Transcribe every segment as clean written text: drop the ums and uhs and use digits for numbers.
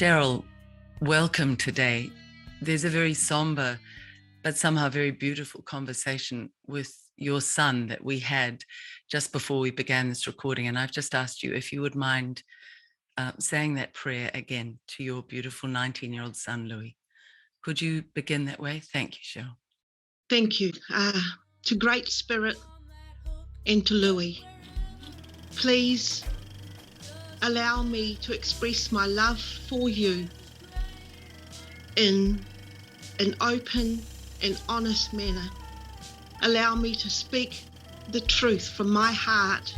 Cheryl, welcome today. There's a very somber, but somehow very beautiful conversation with your son that we had just before we began this recording. And I've just asked you if you would mind saying that prayer again to your beautiful 19-year-old son, Louis. Could you begin that way? Thank you, Cheryl. Thank you. To Great Spirit and to Louis, please allow me to express my love for you in an open and honest manner. Allow me to speak the truth from my heart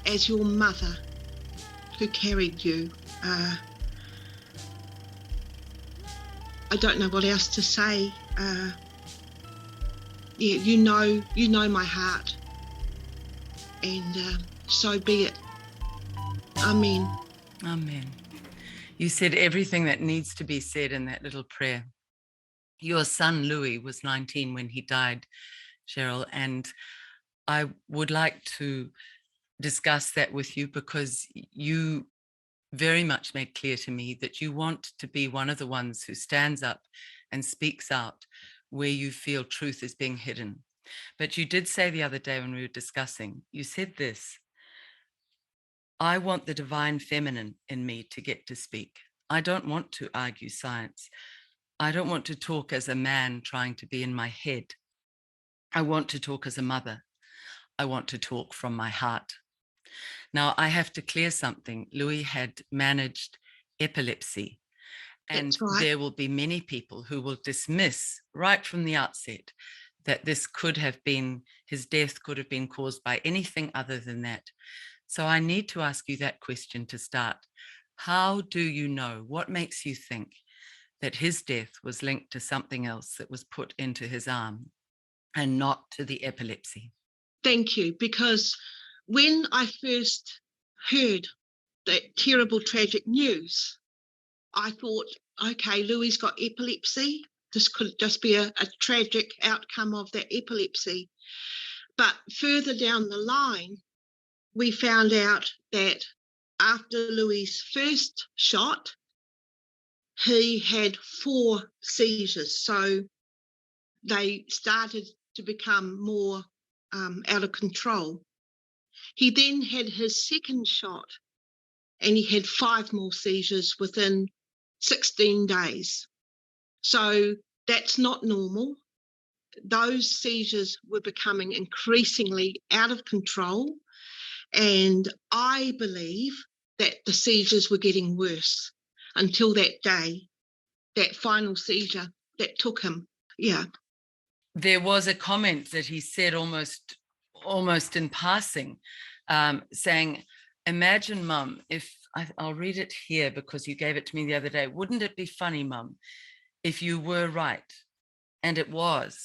as your mother who carried you. I don't know what else to say. You know my heart, and so be it. Amen. Amen. You said everything that needs to be said in that little prayer. Your son, Louis, was 19 when he died, Cheryl, and I would like to discuss that with you because you very much made clear to me that you want to be one of the ones who stands up and speaks out where you feel truth is being hidden. But you did say the other day when we were discussing, you said this: I want the divine feminine in me to get to speak. I don't want to argue science. I don't want to talk as a man trying to be in my head. I want to talk as a mother. I want to talk from my heart. Now, I have to clear something. Louis had managed epilepsy, and That's right. there will be many people who will dismiss right from the outset that this could have been, his death could have been caused by anything other than that. So I need to ask you that question to start. How do you know? What makes you think that his death was linked to something else that was put into his arm and not to the epilepsy? Thank you, because when I first heard that terrible, tragic news, I thought, okay, Louis's got epilepsy. This could just be a tragic outcome of that epilepsy. But further down the line, we found out that after Louis's first shot, he had 4 seizures. So they started to become more out of control. He then had his second shot and he had 5 more seizures within 16 days. So that's not normal. Those seizures were becoming increasingly out of control. And I believe that the seizures were getting worse until that day, that final seizure that took him. Yeah. There was a comment that he said almost in passing, saying, imagine, Mum, if I'll read it here because you gave it to me the other day. Wouldn't it be funny, Mum, if you were right and it was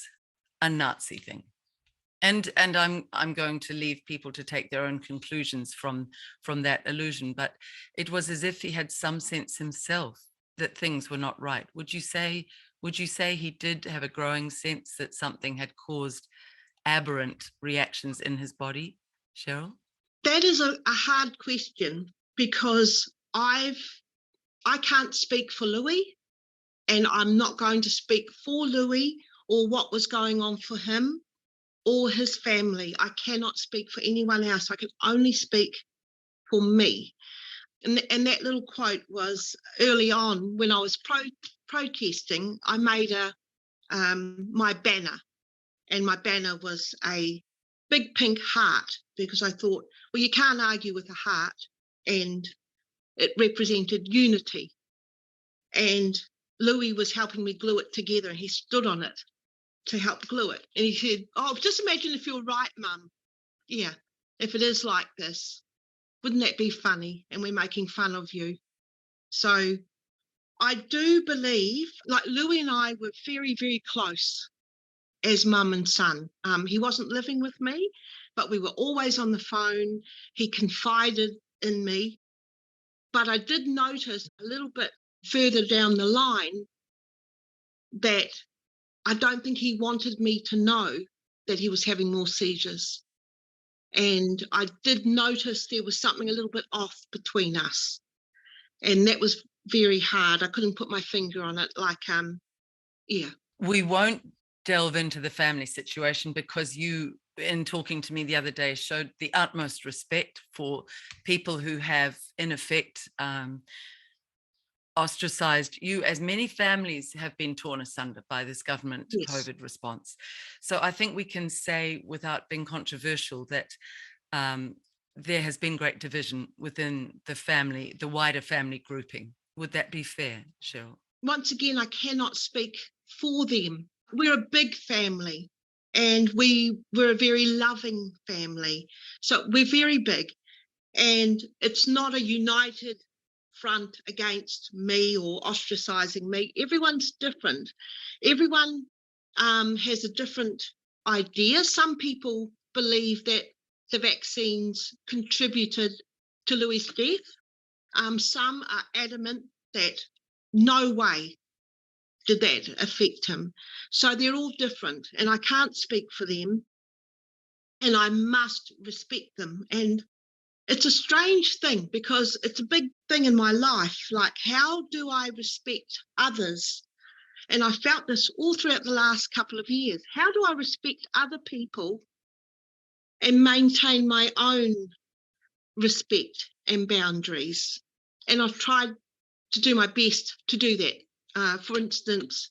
a Nazi thing? And I'm going to leave people to take their own conclusions from that allusion, but it was as if he had some sense himself that things were not right. Would you say he did have a growing sense that something had caused aberrant reactions in his body, Cheryl? That is a hard question because I can't speak for Louis, and I'm not going to speak for Louis or what was going on for him or his family. I cannot speak for anyone else. I can only speak for me. And that little quote was early on when I was protesting. I made my banner, and my banner was a big pink heart because I thought, well, you can't argue with a heart, and it represented unity. And Louis was helping me glue it together, and he stood on it to help glue it. And he said, oh, just imagine if you're right, Mum. Yeah, if it is like this, wouldn't that be funny? And we're making fun of you. So I do believe, like Louis and I were very, very close as mum and son. He wasn't living with me, but we were always on the phone. He confided in me. But I did notice a little bit further down the line that I don't think he wanted me to know that he was having more seizures. And I did notice there was something a little bit off between us. And that was very hard. I couldn't put my finger on it. Yeah. We won't delve into the family situation because you, in talking to me the other day, showed the utmost respect for people who have, in effect, ostracized you, as many families have been torn asunder by this government Yes. COVID response. So I think we can say, without being controversial, that there has been great division within the family, the wider family grouping. Would that be fair, Cheryl? Once again, I cannot speak for them. We're a big family, and we're a very loving family. So we're very big, and it's not a united front against me or ostracizing me. Everyone's different. Everyone has a different idea. Some people believe that the vaccines contributed to Louis' death. Some are adamant that no way did that affect him. So they're all different, and I can't speak for them, and I must respect them. And it's a strange thing because it's a big thing in my life. Like, how do I respect others? And I felt this all throughout the last couple of years. How do I respect other people and maintain my own respect and boundaries? And I've tried to do my best to do that. For instance,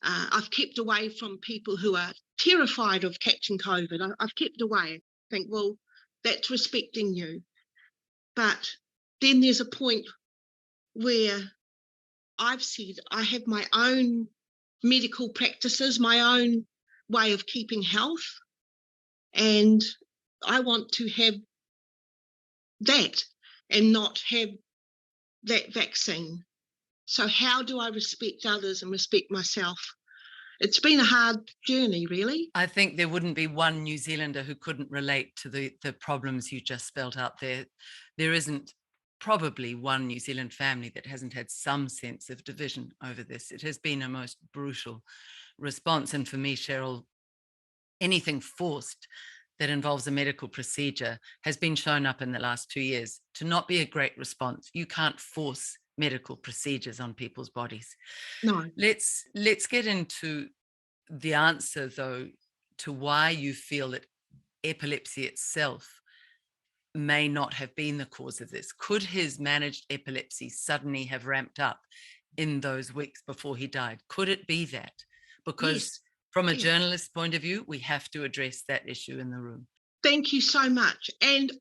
I've kept away from people who are terrified of catching COVID. I've kept away. I think, well, that's respecting you. But then there's a point where I've said I have my own medical practices, my own way of keeping health, and I want to have that and not have that vaccine. So how do I respect others and respect myself? It's been a hard journey, really. I think there wouldn't be one New Zealander who couldn't relate to the problems you just spelled out there. There isn't probably one New Zealand family that hasn't had some sense of division over this. It has been a most brutal response. And for me, Cheryl, anything forced that involves a medical procedure has been shown up in the last 2 years to not be a great response. You can't force medical procedures on people's bodies. No. Let's get into the answer, though, to why you feel that epilepsy itself may not have been the cause of this. Could his managed epilepsy suddenly have ramped up in those weeks before he died? Could it be that? Because Yes. from a Yeah. journalist's point of view, we have to address that issue in the room. Thank you so much. And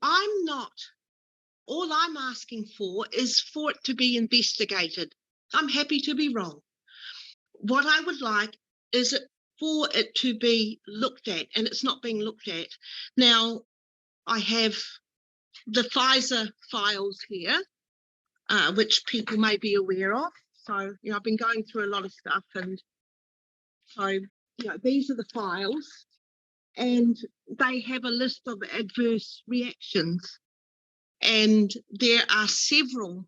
all I'm asking for is for it to be investigated. I'm happy to be wrong. What I would like is for it to be looked at, and it's not being looked at. Now, I have the Pfizer files here, which people may be aware of. So, I've been going through a lot of stuff, and so, these are the files, and they have a list of adverse reactions. And there are several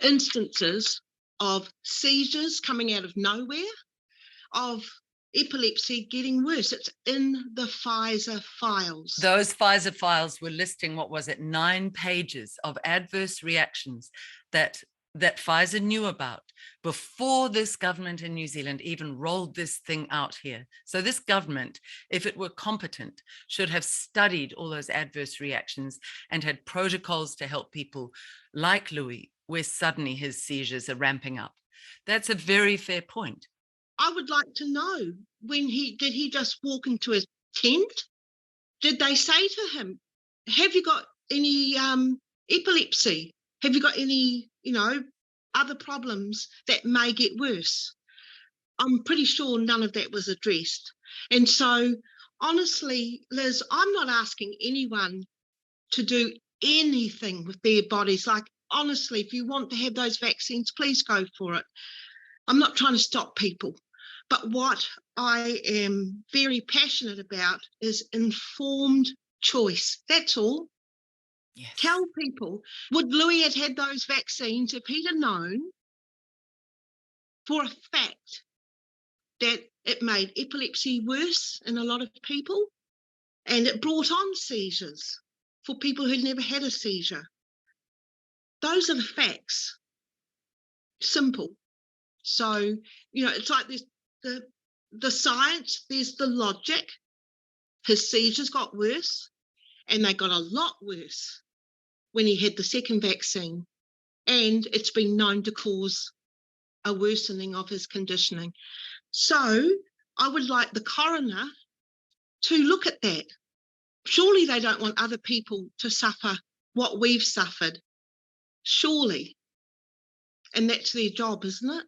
instances of seizures coming out of nowhere, of epilepsy getting worse. It's in the Pfizer files. Those Pfizer files were listing, 9 pages of adverse reactions that Pfizer knew about before this government in New Zealand even rolled this thing out here. So this government, if it were competent, should have studied all those adverse reactions and had protocols to help people like Louis, where suddenly his seizures are ramping up. That's a very fair point. I would like to know, did he just walk into a tent? Did they say to him, have you got any epilepsy? Have you got any, other problems that may get worse? I'm pretty sure none of that was addressed. And so, honestly, Liz, I'm not asking anyone to do anything with their bodies. Like, honestly, if you want to have those vaccines, please go for it. I'm not trying to stop people. But what I am very passionate about is informed choice. That's all. Yes. Tell people, would Louis have had those vaccines if he'd have known for a fact that it made epilepsy worse in a lot of people and it brought on seizures for people who'd never had a seizure? those are the facts. Simple. So, it's like there's the science, there's the logic. His seizures got worse, and they got a lot worse when he had the second vaccine. And it's been known to cause a worsening of his conditioning. So I would like the coroner to look at that. Surely they don't want other people to suffer what we've suffered. Surely. And that's their job, isn't it?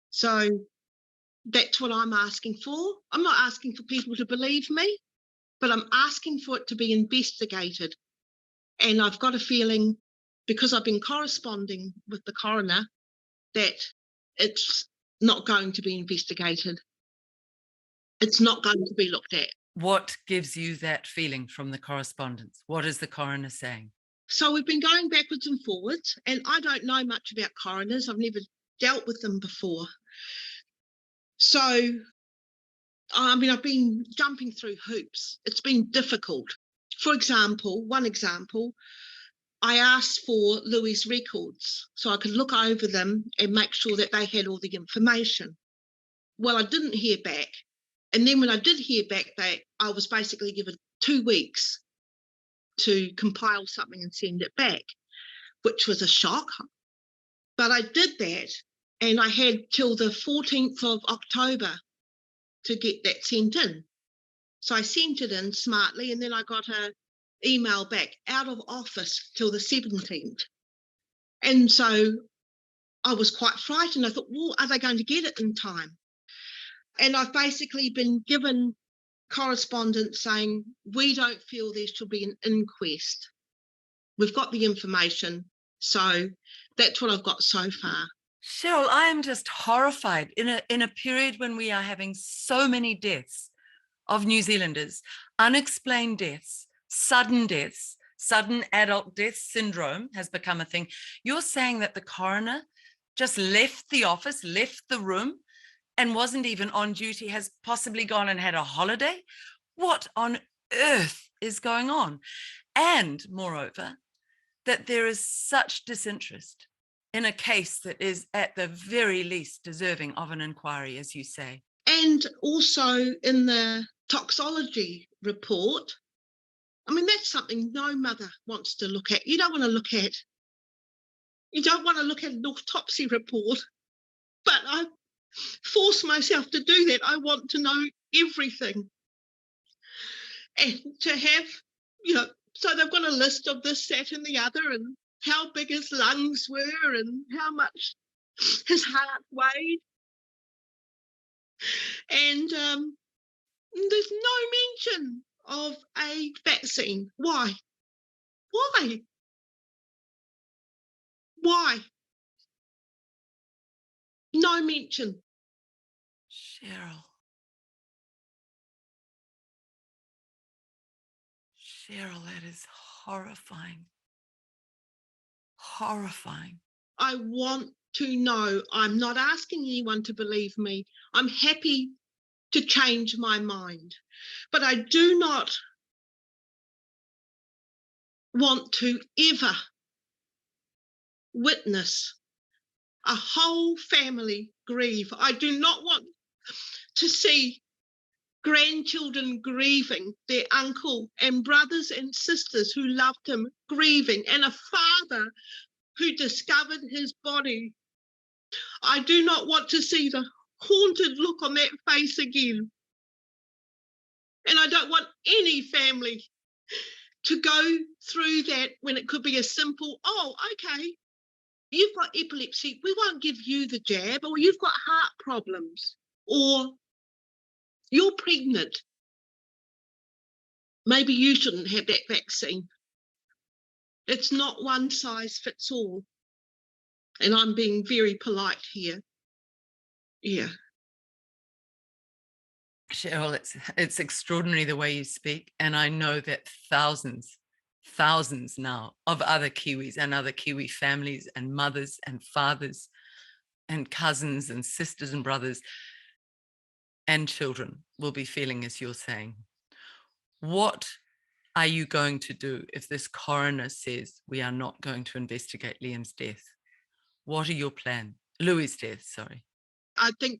So that's what I'm asking for. I'm not asking for people to believe me, but I'm asking for it to be investigated. And I've got a feeling, because I've been corresponding with the coroner, that it's not going to be investigated. It's not going to be looked at. What gives you that feeling from the correspondence? What is the coroner saying? So we've been going backwards and forwards, and I don't know much about coroners. I've never dealt with them before. So, I've been jumping through hoops. It's been difficult. For example, one example, I asked for Louis' records so I could look over them and make sure that they had all the information. Well, I didn't hear back. And then when I did hear back, I was basically given 2 weeks to compile something and send it back, which was a shock. But I did that, and I had till the 14th of October to get that sent in. So I sent it in smartly, and then I got an email back, out of office till the 17th. And so I was quite frightened. I thought, well, are they going to get it in time? And I've basically been given correspondence saying, we don't feel there should be an inquest. We've got the information. So that's what I've got so far. Cheryl, I am just horrified in a period when we are having so many deaths of New Zealanders, unexplained deaths, sudden adult death syndrome has become a thing. You're saying that the coroner just left the office, left the room, and wasn't even on duty, has possibly gone and had a holiday? What on earth is going on? And moreover, that there is such disinterest in a case that is at the very least deserving of an inquiry, as you say. And also in the toxology report, that's something no mother wants to look at. You don't want to look at an autopsy report, but I force myself to do that. I want to know everything. And to have, so they've got a list of this, that, and the other, and how big his lungs were, and how much his heart weighed. And there's no mention of a vaccine. Why? No mention. Cheryl, that is horrifying. Horrifying. I want to know. I'm not asking anyone to believe me. I'm happy to change my mind. But I do not want to ever witness a whole family grieve. I do not want to see grandchildren grieving, their uncle and brothers and sisters who loved him grieving, and a father who discovered his body. I do not want to see the haunted look on that face again. And I don't want any family to go through that when it could be a simple, oh, okay, you've got epilepsy, we won't give you the jab, or you've got heart problems, or you're pregnant, maybe you shouldn't have that vaccine. It's not one size fits all. And I'm being very polite here. Yeah. Cheryl, it's extraordinary the way you speak. And I know that thousands now of other Kiwis and other Kiwi families and mothers and fathers and cousins and sisters and brothers and children will be feeling as you're saying. What are you going to do if this coroner says we are not going to investigate Liam's death? What are your plans? Louis' death, sorry. I think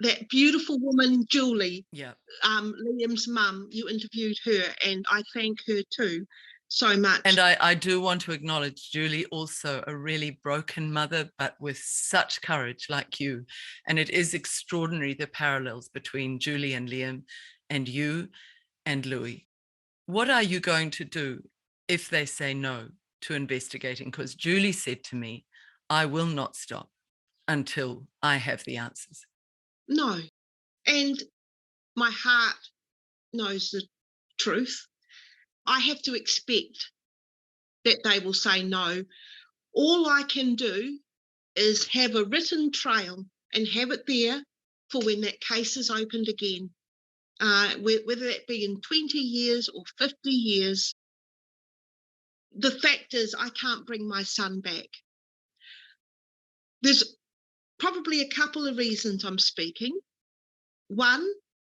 that beautiful woman, Julie, Yeah. Liam's mum, you interviewed her, and I thank her too so much. And I do want to acknowledge Julie, also a really broken mother, but with such courage like you. And it is extraordinary, the parallels between Julie and Liam and you and Louis. What are you going to do if they say no to investigating? Because Julie said to me, I will not stop until I have the answers. No. And my heart knows the truth. I have to expect that they will say no. All I can do is have a written trail and have it there for when that case is opened again, whether that be in 20 years or 50 years. The fact is, I can't bring my son back. There's probably a couple of reasons I'm speaking. One,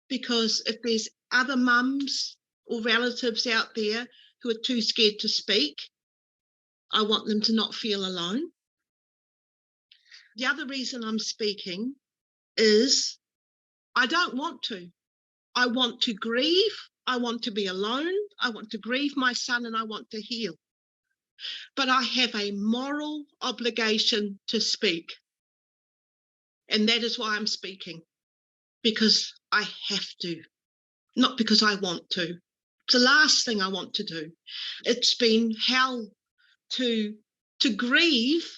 because if there's other mums or relatives out there who are too scared to speak, I want them to not feel alone. The other reason I'm speaking is I don't want to. I want to grieve. I want to be alone. I want to grieve my son, and I want to heal. But I have a moral obligation to speak. And that is why I'm speaking, because I have to, not because I want to. It's the last thing I want to do. It's been hell to grieve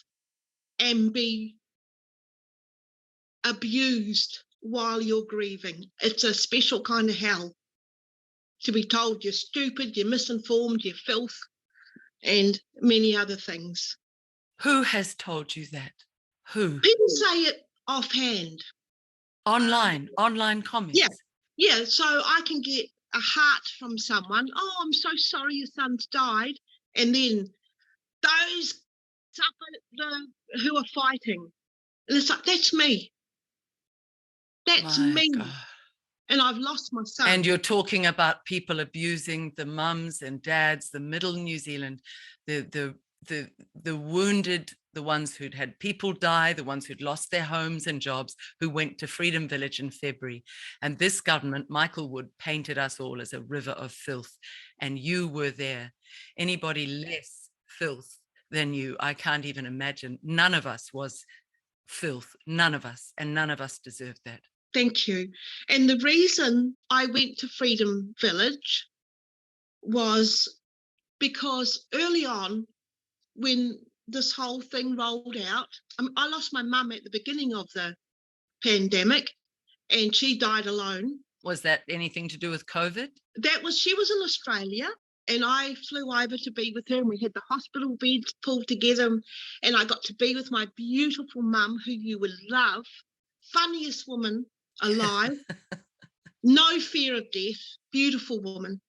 and be abused while you're grieving. It's a special kind of hell to be told you're stupid, you're misinformed, you're filth, and many other things. Who has told you that? Who? People say it offhand. Online comments. Yeah. So I can get a heart from someone. Oh, I'm so sorry your son's died. And then those who are fighting. And it's like, that's me. That's me. God. And I've lost my son. And you're talking about people abusing the mums and dads, the middle New Zealand, the wounded, the ones who'd had people die, the ones who'd lost their homes and jobs, who went to Freedom Village in February. And this government, Michael Wood, painted us all as a river of filth. And you were there. Anybody less filth than you, I can't even imagine. None of us was filth, none of us, and none of us deserved that. Thank you. And the reason I went to Freedom Village was because early on, when this whole thing rolled out, I lost my mum at the beginning of the pandemic, and she died alone. Was that anything to do with COVID? She was in Australia, and I flew over to be with her, and we had the hospital beds pulled together, and I got to be with my beautiful mum, who you would love, funniest woman alive, no fear of death, beautiful woman.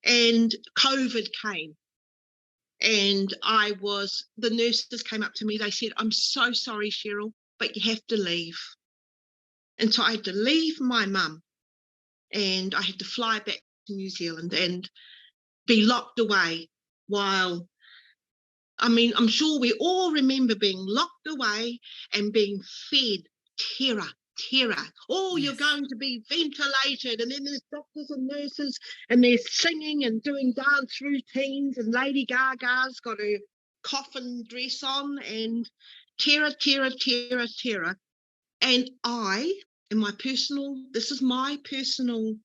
And COVID came, and the nurses came up to me, they said, I'm so sorry, Cheryl, but you have to leave. And so I had to leave my mum, and I had to fly back to New Zealand and be locked away while, I'm sure we all remember being locked away and being fed terror. Oh, yes. You're going to be ventilated, and then there's doctors and nurses, and they're singing and doing dance routines, and Lady Gaga's got her coffin dress on, and terror. And this is my personal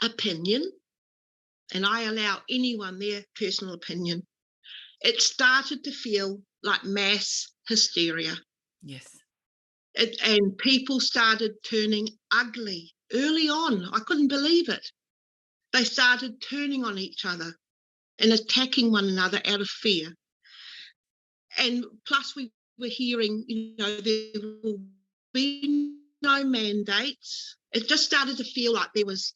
opinion, and I allow anyone their personal opinion, it started to feel like mass hysteria. Yes. And people started turning ugly early on. I couldn't believe it. They started turning on each other and attacking one another out of fear. And plus we were hearing, there will be no mandates. It just started to feel like there was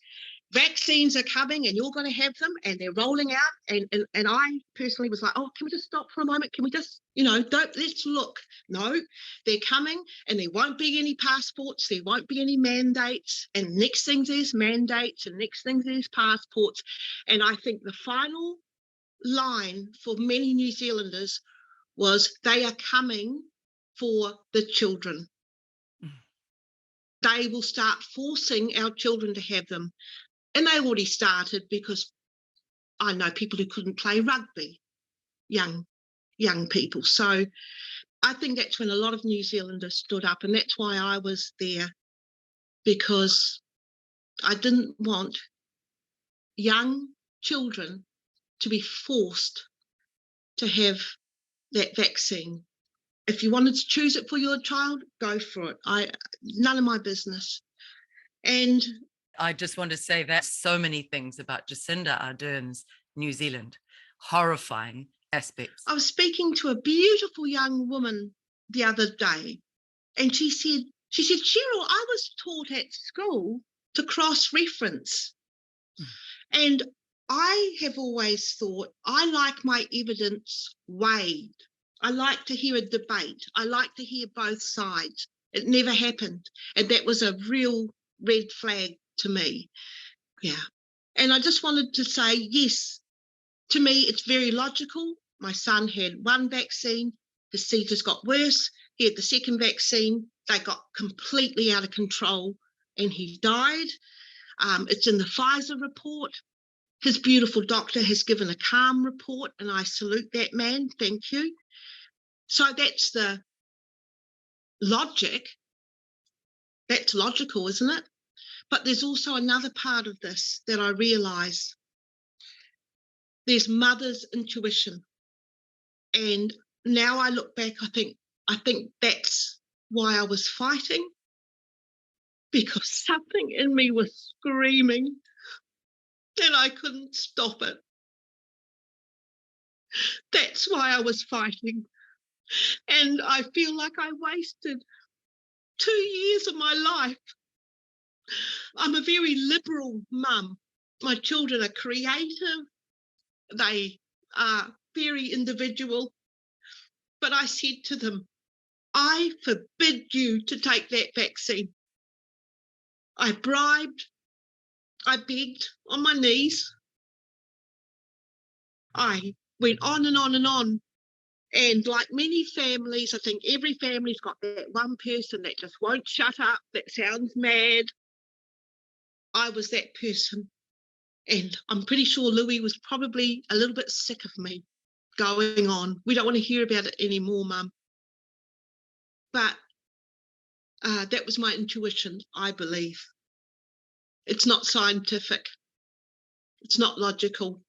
vaccines are coming and you're going to have them and they're rolling out. And I personally was like, oh, can we just stop for a moment? Can we just, let's look. No, they're coming and there won't be any passports. There won't be any mandates. And next thing there's mandates and next thing there's passports. And I think the final line for many New Zealanders was they are coming for the children. They will start forcing our children to have them. And they already started, because I know people who couldn't play rugby, young people. So I think that's when a lot of New Zealanders stood up, and that's why I was there, because I didn't want young children to be forced to have that vaccine. If you wanted to choose it for your child, go for it. None of my business. And I just want to say that so many things about Jacinda Ardern's New Zealand, horrifying aspects. I was speaking to a beautiful young woman the other day, and she said, Cheryl, I was taught at school to cross-reference. And I have always thought I like my evidence weighed. I like to hear a debate. I like to hear both sides. It never happened. And that was a real red flag to me. Yeah. And I just wanted to say, yes, to me, it's very logical. My son had one vaccine. His seizures got worse. He had the second vaccine. They got completely out of control and he died. It's in the Pfizer report. His beautiful doctor has given a calm report, and I salute that man. Thank you. So that's the logic. That's logical, isn't it? But there's also another part of this that I realise. There's mother's intuition. And now I look back, I think that's why I was fighting, because something in me was screaming and I couldn't stop it. That's why I was fighting. And I feel like I wasted 2 years of my life. I'm a very liberal mum. My children are creative. They are very individual. But I said to them, I forbid you to take that vaccine. I bribed. I begged on my knees. I went on and on and on. And like many families, I think every family's got that one person that just won't shut up, that sounds mad. I was that person. And I'm pretty sure Louis was probably a little bit sick of me going on. We don't want to hear about it anymore, Mum. But that was my intuition, I believe. It's not scientific. It's not logical.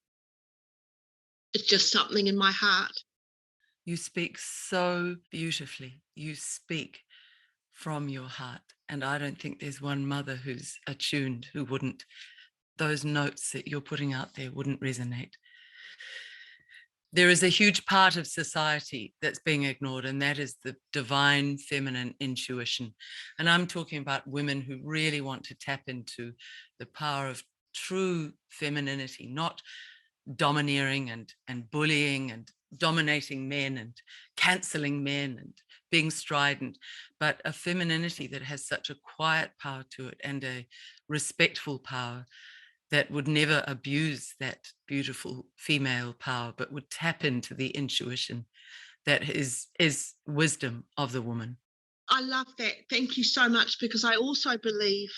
It's just something in my heart. You speak so beautifully. You speak from your heart. And I don't think there's one mother who's attuned who wouldn't, those notes that you're putting out there wouldn't resonate. There is a huge part of society that's being ignored, and that is the divine feminine intuition. And I'm talking about women who really want to tap into the power of true femininity, not domineering and bullying and dominating men and cancelling men and being strident, but a femininity that has such a quiet power to it and a respectful power that would never abuse that beautiful female power, but would tap into the intuition that is wisdom of the woman. I love that. Thank you so much, because I also believe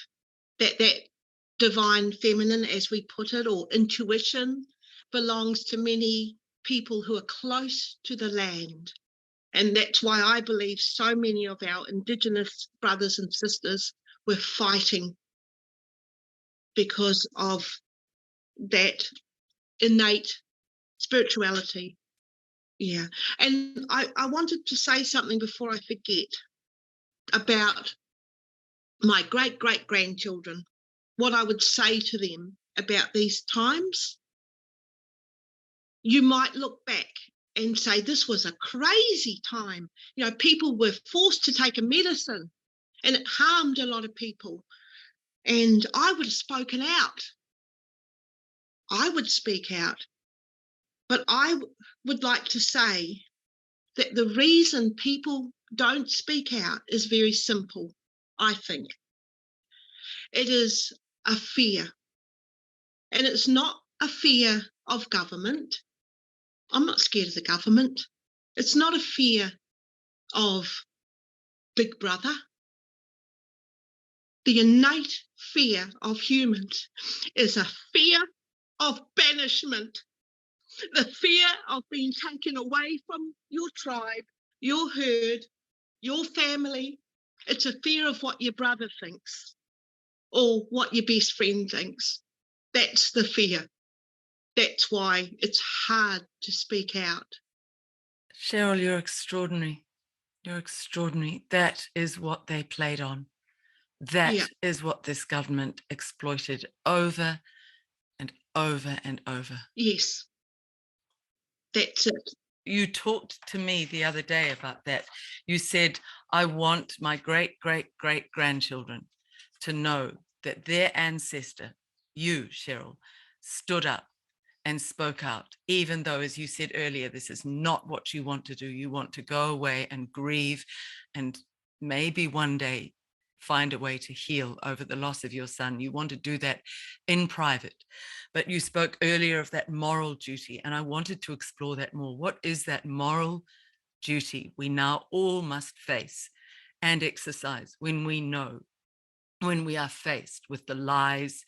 that that divine feminine, as we put it, or intuition, belongs to many people who are close to the land. And that's why I believe so many of our Indigenous brothers and sisters were fighting, because of that innate spirituality. Yeah. And I wanted to say something before I forget about my great-great-grandchildren, what I would say to them about these times. You might look back and say, this was a crazy time. You know, people were forced to take a medicine and it harmed a lot of people. And I would have spoken out. I would speak out. But I would like to say that the reason people don't speak out is very simple, I think. It is a fear. And it's not a fear of government. I'm not scared of the government. It's not a fear of Big Brother. The innate fear of humans is a fear of banishment, the fear of being taken away from your tribe, your herd, your family. It's a fear of what your brother thinks or what your best friend thinks. That's the fear. That's why it's hard to speak out. Cheryl, you're extraordinary. You're extraordinary. That is what they played on. That is what this government exploited over and over and over. Yes, that's it. You talked to me the other day about that. You said, I want my great, great, great grandchildren to know that their ancestor, you, Cheryl, stood up and spoke out, even though, as you said earlier, this is not what you want to do. You want to go away and grieve and maybe one day find a way to heal over the loss of your son. You want to do that in private. But you spoke earlier of that moral duty, and I wanted to explore that more. What is that moral duty we now all must face and exercise when we know, when we are faced with the lies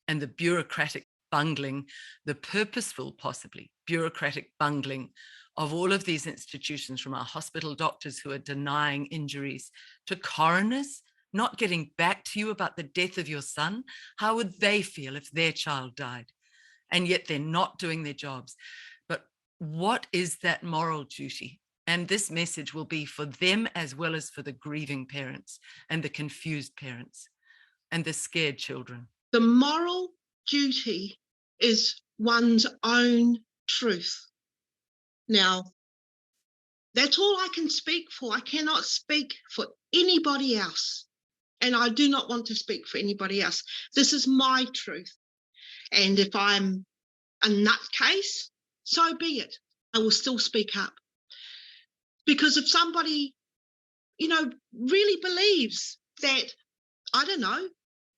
and the bureaucratic bungling, the purposeful, possibly bureaucratic bungling of all of these institutions, from our hospital doctors who are denying injuries to coroners not getting back to you about the death of your son? How would they feel if their child died? And yet they're not doing their jobs. But what is that moral duty? And this message will be for them as well as for the grieving parents and the confused parents and the scared children. The moral duty is one's own truth. Now, that's all I can speak for. I cannot speak for anybody else. And I do not want to speak for anybody else. This is my truth. And if I'm a nutcase, so be it. I will still speak up. Because if somebody, really believes that, I don't know,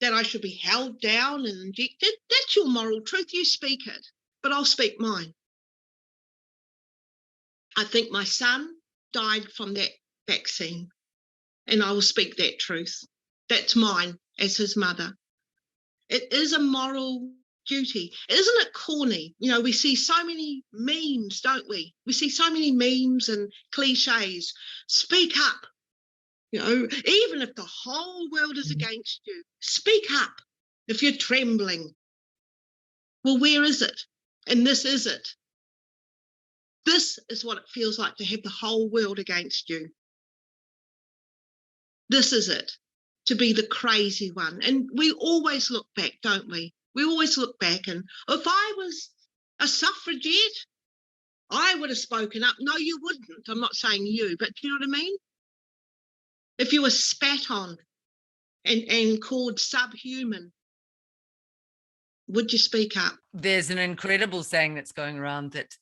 that I should be held down and injected, that's your moral truth. You speak it. But I'll speak mine. I think my son died from that vaccine, and I will speak that truth. That's mine as his mother. It is a moral duty. Isn't it corny? We see so many memes, don't we? We see so many memes and cliches. Speak up. Even if the whole world is against you, speak up if you're trembling. Well, where is it? And this is it. This is what it feels like to have the whole world against you. This is it, to be the crazy one. And we always look back, don't we? We always look back, and if I was a suffragette, I would have spoken up. No, you wouldn't. I'm not saying you, but do you know what I mean? If you were spat on and called subhuman, would you speak up? There's an incredible saying that's going around that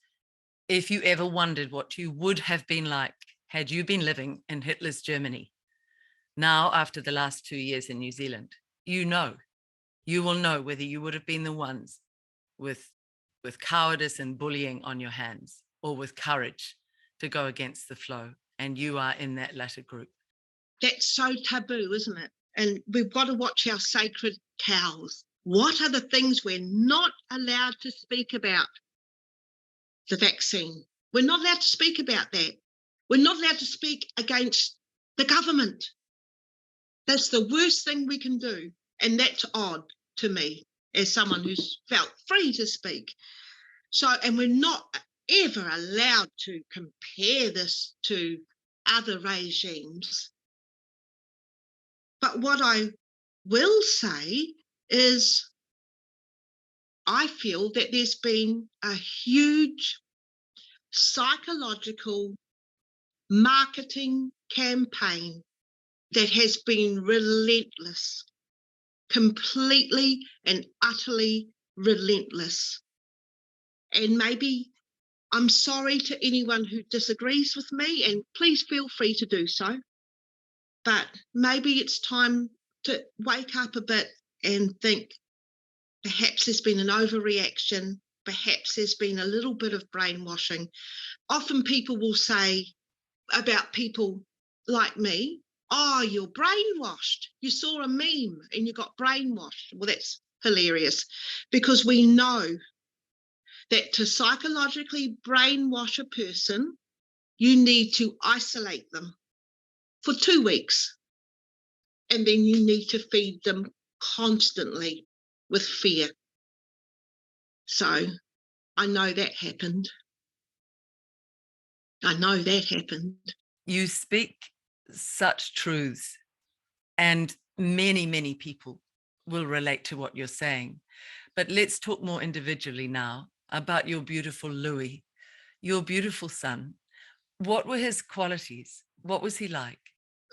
if you ever wondered what you would have been like had you been living in Hitler's Germany, now after the last 2 years in New Zealand, you will know whether you would have been the ones with cowardice and bullying on your hands, or with courage to go against the flow. And you are in that latter group. That's so taboo, isn't it? And we've got to watch our sacred cows. What are the things we're not allowed to speak about? The vaccine. We're not allowed to speak about that. We're not allowed to speak against the government. That's the worst thing we can do. And that's odd to me as someone who's felt free to speak. And we're not ever allowed to compare this to other regimes. But what I will say is I feel that there's been a huge psychological marketing campaign that has been relentless, completely and utterly relentless. And maybe I'm sorry to anyone who disagrees with me, and please feel free to do so. But maybe it's time to wake up a bit and think perhaps there's been an overreaction, perhaps there's been a little bit of brainwashing. Often people will say about people like me, oh, you're brainwashed. You saw a meme and you got brainwashed. Well, that's hilarious, because we know that to psychologically brainwash a person, you need to isolate them for 2 weeks. And then you need to feed them constantly with fear. So I know that happened. You speak such truths, and many, many people will relate to what you're saying. But let's talk more individually now about your beautiful Louis, your beautiful son. What were his qualities? What was he like?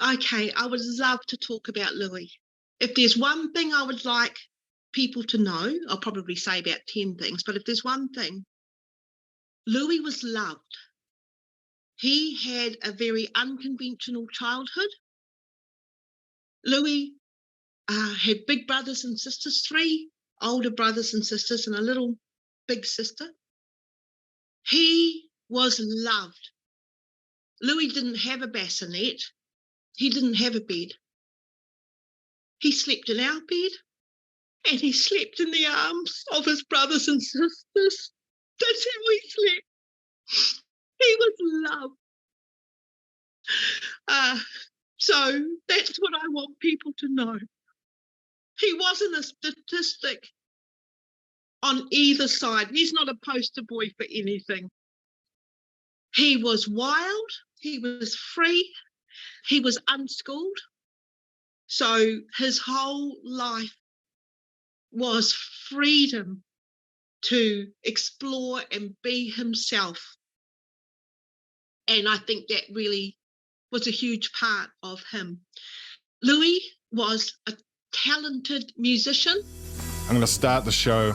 Okay, I would love to talk about Louis. If there's one thing I would like people to know, I'll probably say about 10 things, but if there's one thing, Louis was loved. He had a very unconventional childhood. Louis had big brothers and sisters, 3 older brothers and sisters and a little big sister. He was loved. Louis didn't have a bassinet. He didn't have a bed. He slept in our bed, and he slept in the arms of his brothers and sisters. That's how he slept. He was loved. So that's what I want people to know. He wasn't a statistic on either side. He's not a poster boy for anything. He was wild. He was free. He was unschooled. So his whole life was freedom to explore and be himself. And I think that really was a huge part of him. Louis was a talented musician. I'm going to start the show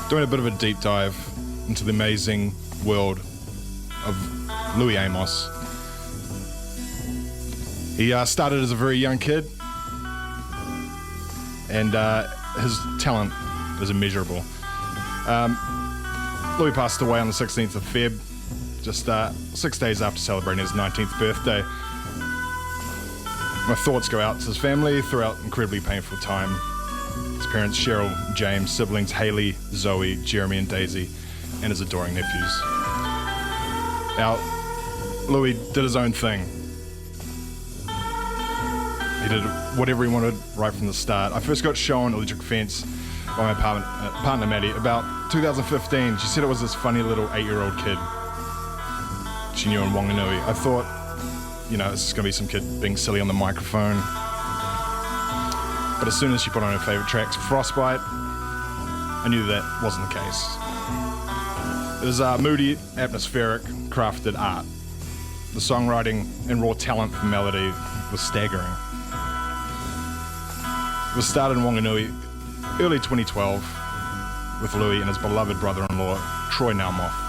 doing a bit of a deep dive into the amazing world of Louis Amos. He started as a very young kid, and his talent is immeasurable. Louis passed away on the 16th of Feb, just 6 days after celebrating his 19th birthday. My thoughts go out to his family throughout an incredibly painful time. His parents, Cheryl, James, siblings, Haley, Zoe, Jeremy and Daisy, and his adoring nephews. Now, Louis did his own thing. He did whatever he wanted right from the start. I first got shown Electric Fence by my partner Maddie about 2015. She said it was this funny little 8-year-old kid she knew in Wanganui. I thought, you know, this is going to be some kid being silly on the microphone. But as soon as she put on her favourite tracks, Frostbite, I knew that wasn't the case. It was moody, atmospheric, crafted art. The songwriting and raw talent for melody was staggering. It was started in Wanganui early 2012 with Louis and his beloved brother-in-law, Troy Naumoff.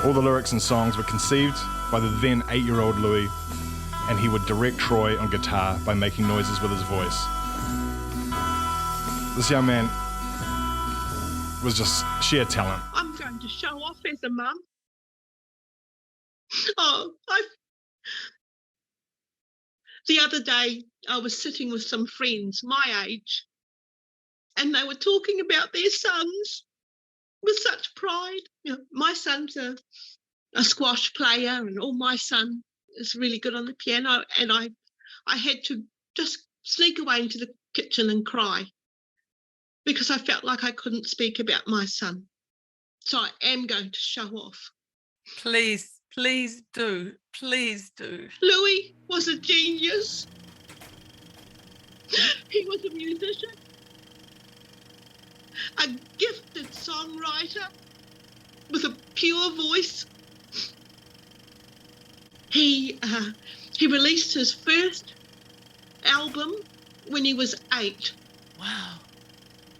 All the lyrics and songs were conceived by the then 8-year-old Louis, and he would direct Troy on guitar by making noises with his voice. This young man was just sheer talent. I'm going to show off as a mum. The other day, I was sitting with some friends my age, and they were talking about their sons with such pride. You know, my son's a squash player, and my son is really good on the piano, and I had to just sneak away into the kitchen and cry because I felt like I couldn't speak about my son. So I am going to show off. Please do. Please do. Louis was a genius. He was a musician, a gifted songwriter with a pure voice. He released his first album when he was 8. Wow.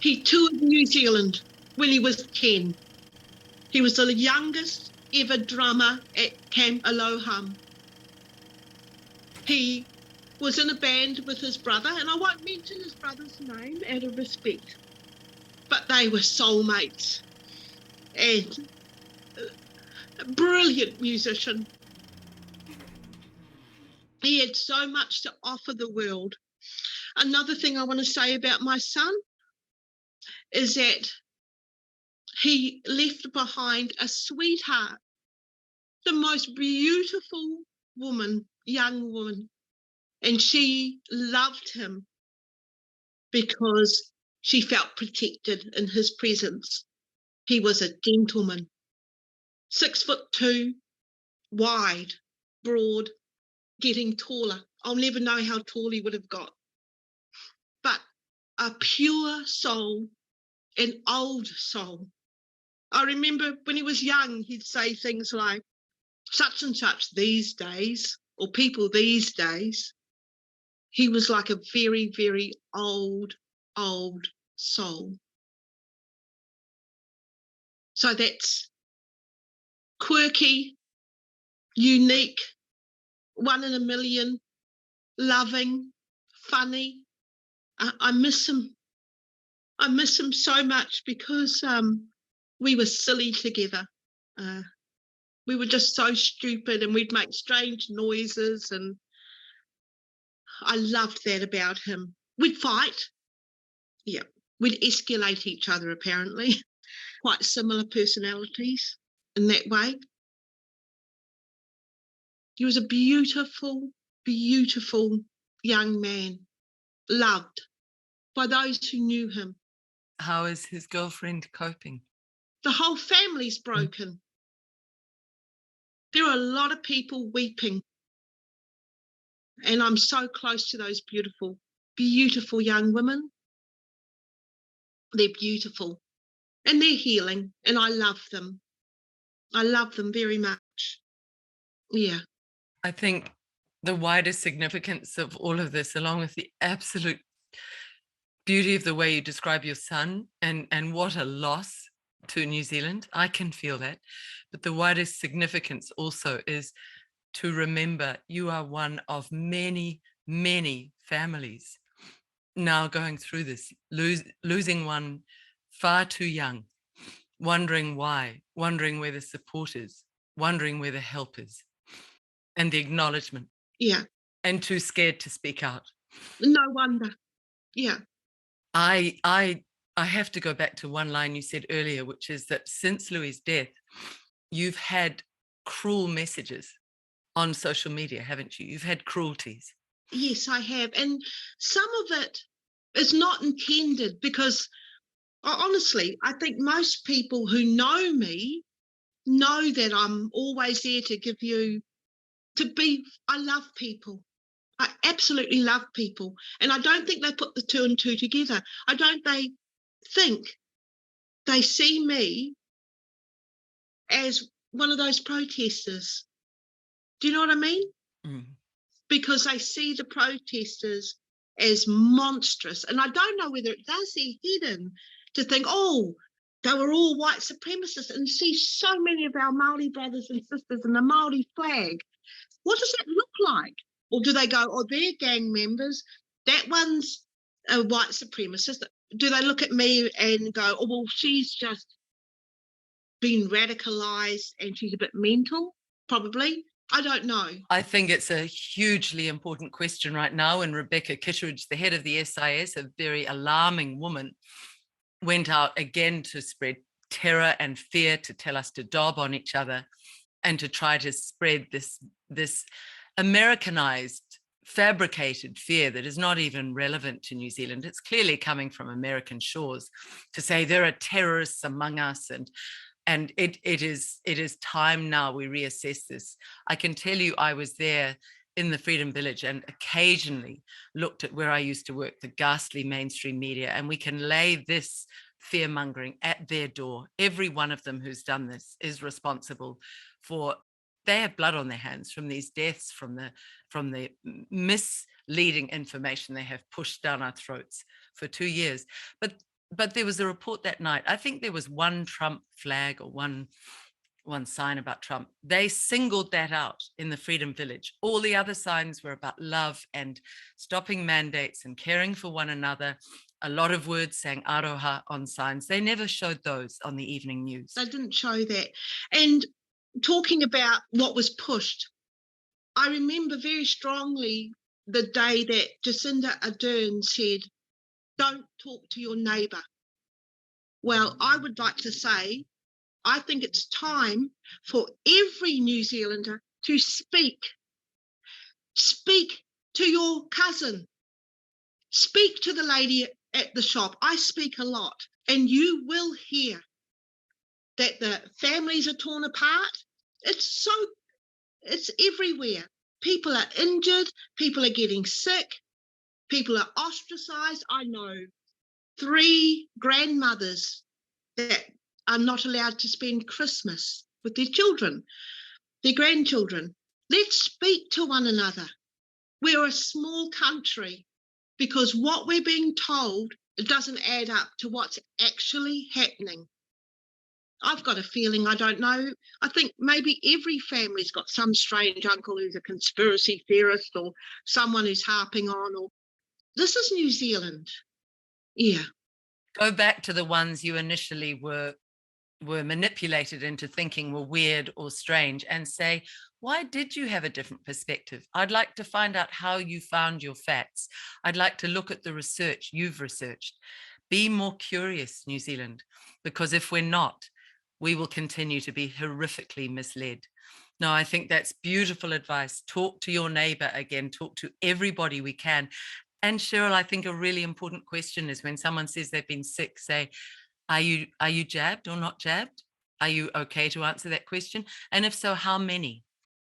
He toured New Zealand when he was 10. He was the youngest ever drummer at Camp Aloham. He was in a band with his brother, and I won't mention his brother's name out of respect, but they were soulmates, and a brilliant musician. He had so much to offer the world. Another thing I want to say about my son is that he left behind a sweetheart, the most beautiful woman, young woman, and she loved him because she felt protected in his presence. He was a gentleman, 6'2", wide, broad, getting taller. I'll never know how tall he would have got. But a pure soul, an old soul. I remember when he was young, he'd say things like, such and such these days, or people these days. He was like a very, very old soul. So that's quirky, unique, 1 in a million, loving, funny. I miss him. I miss him so much because we were silly together. We were just so stupid, and we'd make strange noises, and I loved that about him. We'd fight. Yeah, we'd escalate each other, apparently. Quite similar personalities in that way. He was a beautiful, beautiful young man, loved by those who knew him. How is his girlfriend coping? The whole family's broken. There are a lot of people weeping. And I'm so close to those beautiful, beautiful young women. They're beautiful and they're healing, and I love them. I love them very much. Yeah. I think the wider significance of all of this, along with the absolute beauty of the way you describe your son, and what a loss to New Zealand, I can feel that. But the wider significance also is to remember you are one of many, many families now going through this, losing one far too young, wondering why, wondering where the support is, wondering where the help is, and the acknowledgement. Yeah. And too scared to speak out. No wonder. Yeah. I have to go back to one line you said earlier, which is that since Louis' death, you've had cruel messages on social media, haven't you? You've had cruelties. Yes, I have. And some of it is not intended, because honestly, I think most people who know me know that I'm always there to give you, I love people. I absolutely love people. And I don't think they put the 2 and 2 together. I don't think they see me as one of those protesters. Do you know what I mean? Mm. Because they see the protesters as monstrous. And I don't know whether it does their head in to think, oh, they were all white supremacists, and see so many of our Māori brothers and sisters in the Māori flag. What does that look like? Or do they go, oh, they're gang members, that one's a white supremacist? Do they look at me and go, oh, well, she's just been radicalised and she's a bit mental? Probably. I don't know. I think it's a hugely important question right now. And Rebecca Kittredge, the head of the SIS, a very alarming woman, went out again to spread terror and fear, to tell us to dob on each other, and to try to spread this Americanized, fabricated fear that is not even relevant to New Zealand. It's clearly coming from American shores, to say there are terrorists among us, and it is time now we reassess this. I can tell you, I was there in the Freedom Village and occasionally looked at where I used to work, the ghastly mainstream media, and we can lay this fear-mongering at their door. Every one of them who's done this is responsible for they have blood on their hands from these deaths, from the misleading information they have pushed down our throats for 2 years. But there was a report that night. I think there was one Trump flag or one sign about Trump. They singled that out in the Freedom Village. All the other signs were about love and stopping mandates and caring for one another. A lot of words saying aroha on signs. They never showed those on the evening news. They didn't show that. And talking about what was pushed, I remember very strongly the day that Jacinda Ardern said, don't talk to your neighbour. Well, I would like to say, I think it's time for every New Zealander to speak. Speak to your cousin. Speak to the lady at the shop. I speak a lot, and you will hear that the families are torn apart. It's everywhere. People are injured, people are getting sick, people are ostracized. I know 3 grandmothers that are not allowed to spend Christmas with their children, their grandchildren. Let's speak to one another. We're a small country, because what we're being told, it doesn't add up to what's actually happening. I've got a feeling, I don't know, I think maybe every family's got some strange uncle who's a conspiracy theorist or someone who's harping on, or this is New Zealand. Yeah. Go back to the ones you initially were manipulated into thinking were weird or strange, and say, why did you have a different perspective? I'd like to find out how you found your facts. I'd like to look at the research you've researched. Be more curious, New Zealand, because if we're not, we will continue to be horrifically misled. No, I think that's beautiful advice. Talk to your neighbor again, talk to everybody we can. And Cheryl, I think a really important question is when someone says they've been sick, say, are you jabbed or not jabbed? Are you okay to answer that question? And if so, how many?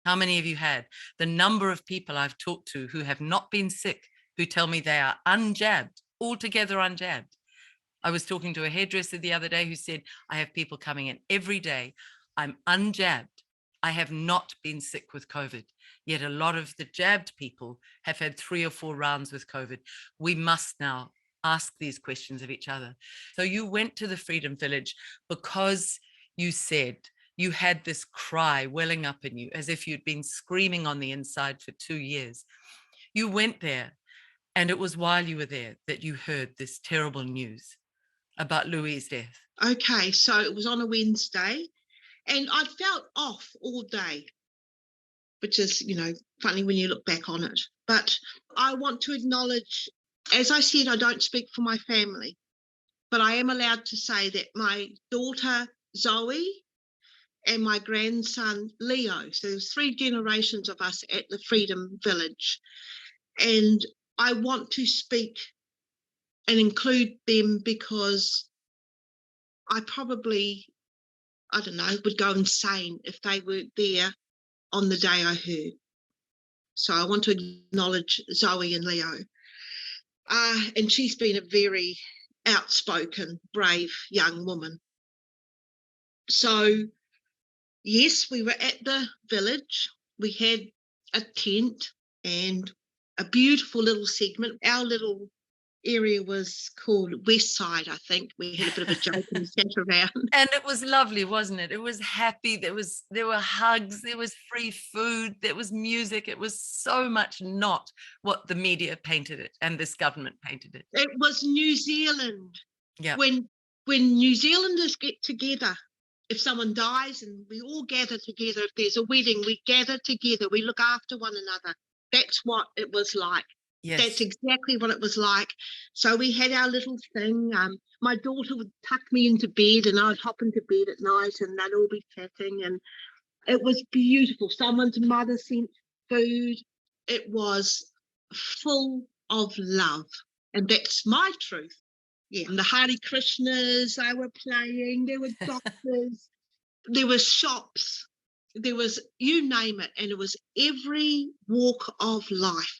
How many have you had? The number of people I've talked to who have not been sick, who tell me they are unjabbed, altogether unjabbed. I was talking to a hairdresser the other day who said, I have people coming in every day. I'm unjabbed. I have not been sick with COVID. Yet a lot of the jabbed people have had 3 or 4 rounds with COVID. We must now ask these questions of each other. So you went to the Freedom Village because you said you had this cry welling up in you as if you'd been screaming on the inside for 2 years. You went there, and it was while you were there that you heard this terrible news about Louis' death. Okay, so it was on a Wednesday, and I felt off all day, which is, funny when you look back on it. But I want to acknowledge, as I said, I don't speak for my family, but I am allowed to say that my daughter, Zoe, and my grandson, Leo, so there's 3 generations of us at the Freedom Village. And I want to speak and include them because I probably, would go insane if they weren't there on the day I heard. So I want to acknowledge Zoe and Leo. And she's been a very outspoken, brave young woman. So, yes, we were at the village. We had a tent and a beautiful little segment. Our little area was called West Side, I think. We had a bit of a joke and sat around. And it was lovely, wasn't it? It was happy. There were hugs, there was free food, there was music. It was so much not what the media painted it and this government painted it. It was New Zealand. Yeah. When New Zealanders get together, if someone dies and we all gather together, if there's a wedding, we gather together, we look after one another. That's what it was like. Yes. That's exactly what it was like. So we had our little thing. My daughter would tuck me into bed and I'd hop into bed at night and they'd all be chatting, and it was beautiful. Someone's mother sent food. It was full of love, and that's my truth. Yeah, and the Hare Krishnas, they were playing, there were doctors, there were shops, there was, you name it, and it was every walk of life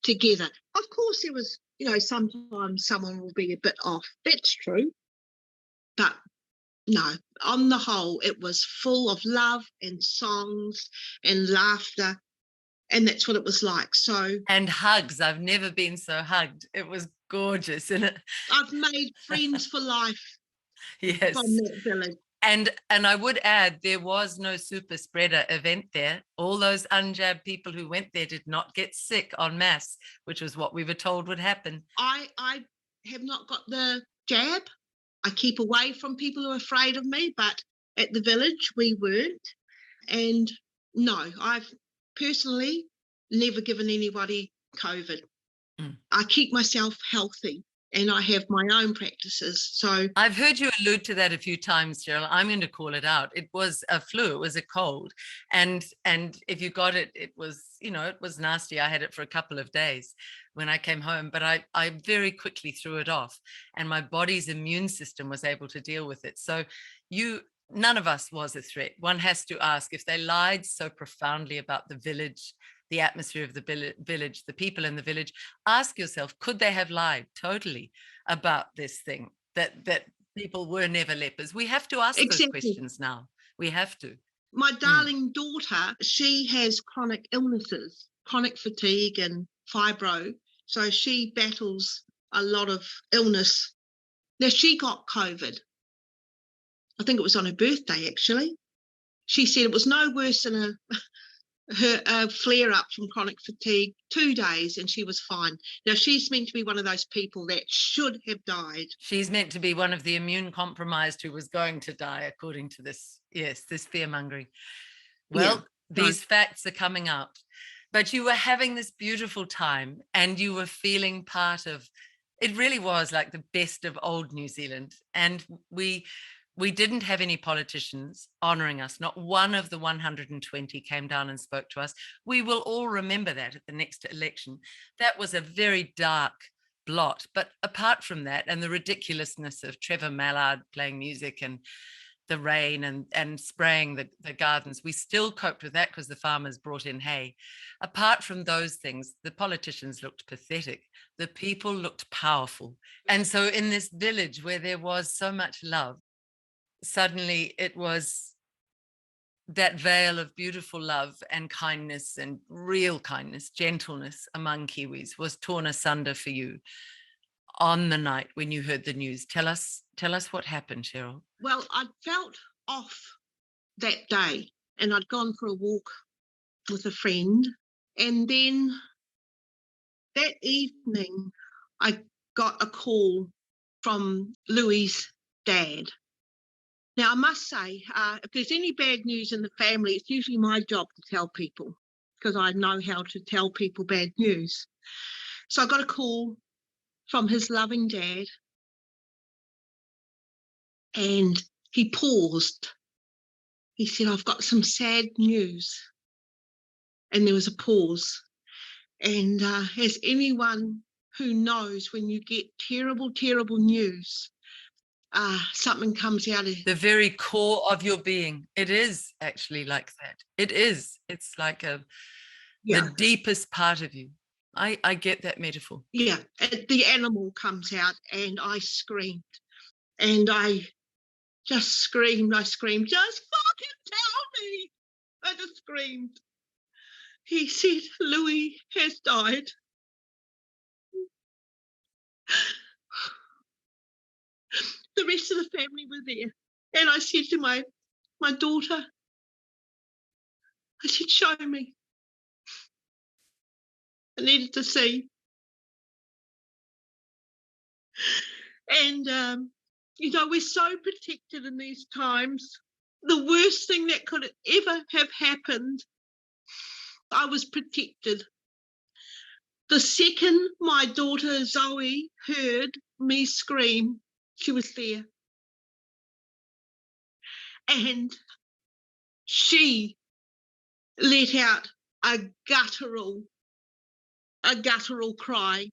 together. Of course, there was, sometimes someone will be a bit off. That's true. But no. On the whole, it was full of love and songs and laughter, and that's what it was like. So, and hugs. I've never been so hugged. It was gorgeous, isn't it? I've made friends for life Yes. from that village. And I would add, there was no super spreader event there. All those unjabbed people who went there did not get sick en masse, which was what we were told would happen. I have not got the jab. I keep away from people who are afraid of me, but at the village we weren't. And no, I've personally never given anybody COVID. I keep myself healthy and I have my own practices. So I've heard you allude to that a few times, Cheryl. I'm going to call it out. It was a flu. It was a cold. And if you got it, it was, it was nasty. I had it for a couple of days when I came home, but I very quickly threw it off and my body's immune system was able to deal with it. So none of us was a threat. One has to ask, if they lied so profoundly about the village, the atmosphere of the village, the people in the village, ask yourself, could they have lied totally about this thing, that people were never lepers? We have to ask those questions now. We have to. My darling daughter, she has chronic illnesses, chronic fatigue and fibro. So she battles a lot of illness. Now, she got COVID. I think it was on her birthday, actually. She said it was no worse than her flare-up from chronic fatigue, 2 days, and she was fine. Now, she's meant to be one of those people that should have died. She's meant to be one of the immune-compromised who was going to die, according to this, this fear-mongering. Well, these facts are coming out. But you were having this beautiful time and you were feeling part of, it really was like the best of old New Zealand. And we didn't have any politicians honouring us. Not one of the 120 came down and spoke to us. We will all remember that at the next election. That was a very dark blot. But apart from that, and the ridiculousness of Trevor Mallard playing music and the rain and spraying the gardens, we still coped with that because the farmers brought in hay. Apart from those things, the politicians looked pathetic. The people looked powerful. And so in this village where there was so much love, suddenly it was that veil of beautiful love and kindness and real kindness, gentleness among Kiwis was torn asunder for you on the night when you heard the news. Tell us what happened, Cheryl. Well, I felt off that day and I'd gone for a walk with a friend. And then that evening, I got a call from Louis' dad. Now, I must say, if there's any bad news in the family, it's usually my job to tell people because I know how to tell people bad news. So I got a call from his loving dad and he paused. He said, I've got some sad news. And there was a pause. And as anyone who knows, when you get terrible, terrible news, something comes out of the very core of your being. It is actually like that. It is. It's like the deepest part of you. I get that metaphor. Yeah, the animal comes out and I screamed. And I just screamed. Just fucking tell me. I just screamed. He said, Louis has died. The rest of the family were there. And I said to my daughter, I said, show me. I needed to see. And, we're so protected in these times. The worst thing that could ever have happened, I was protected. The second my daughter Zoe heard me scream, she was there. And she let out a guttural cry.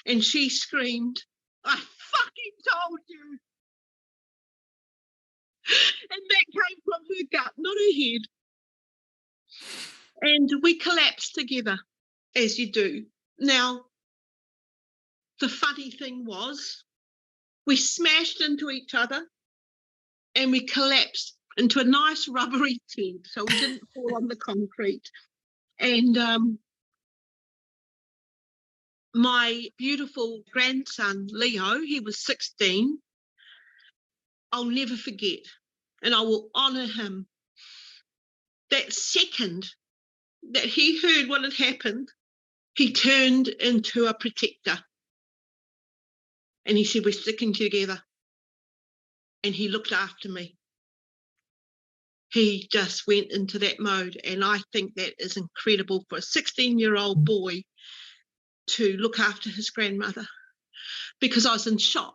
And she screamed, I fucking told you. And that came from her gut, not her head. And we collapsed together, as you do. Now, the funny thing was, we smashed into each other and we collapsed into a nice rubbery tent, so we didn't fall on the concrete. And my beautiful grandson, Leo, he was 16. I'll never forget, and I will honour him. That second that he heard what had happened, he turned into a protector. And he said, we're sticking together. And he looked after me. He just went into that mode. And I think that is incredible for a 16-year-old boy to look after his grandmother, because I was in shock.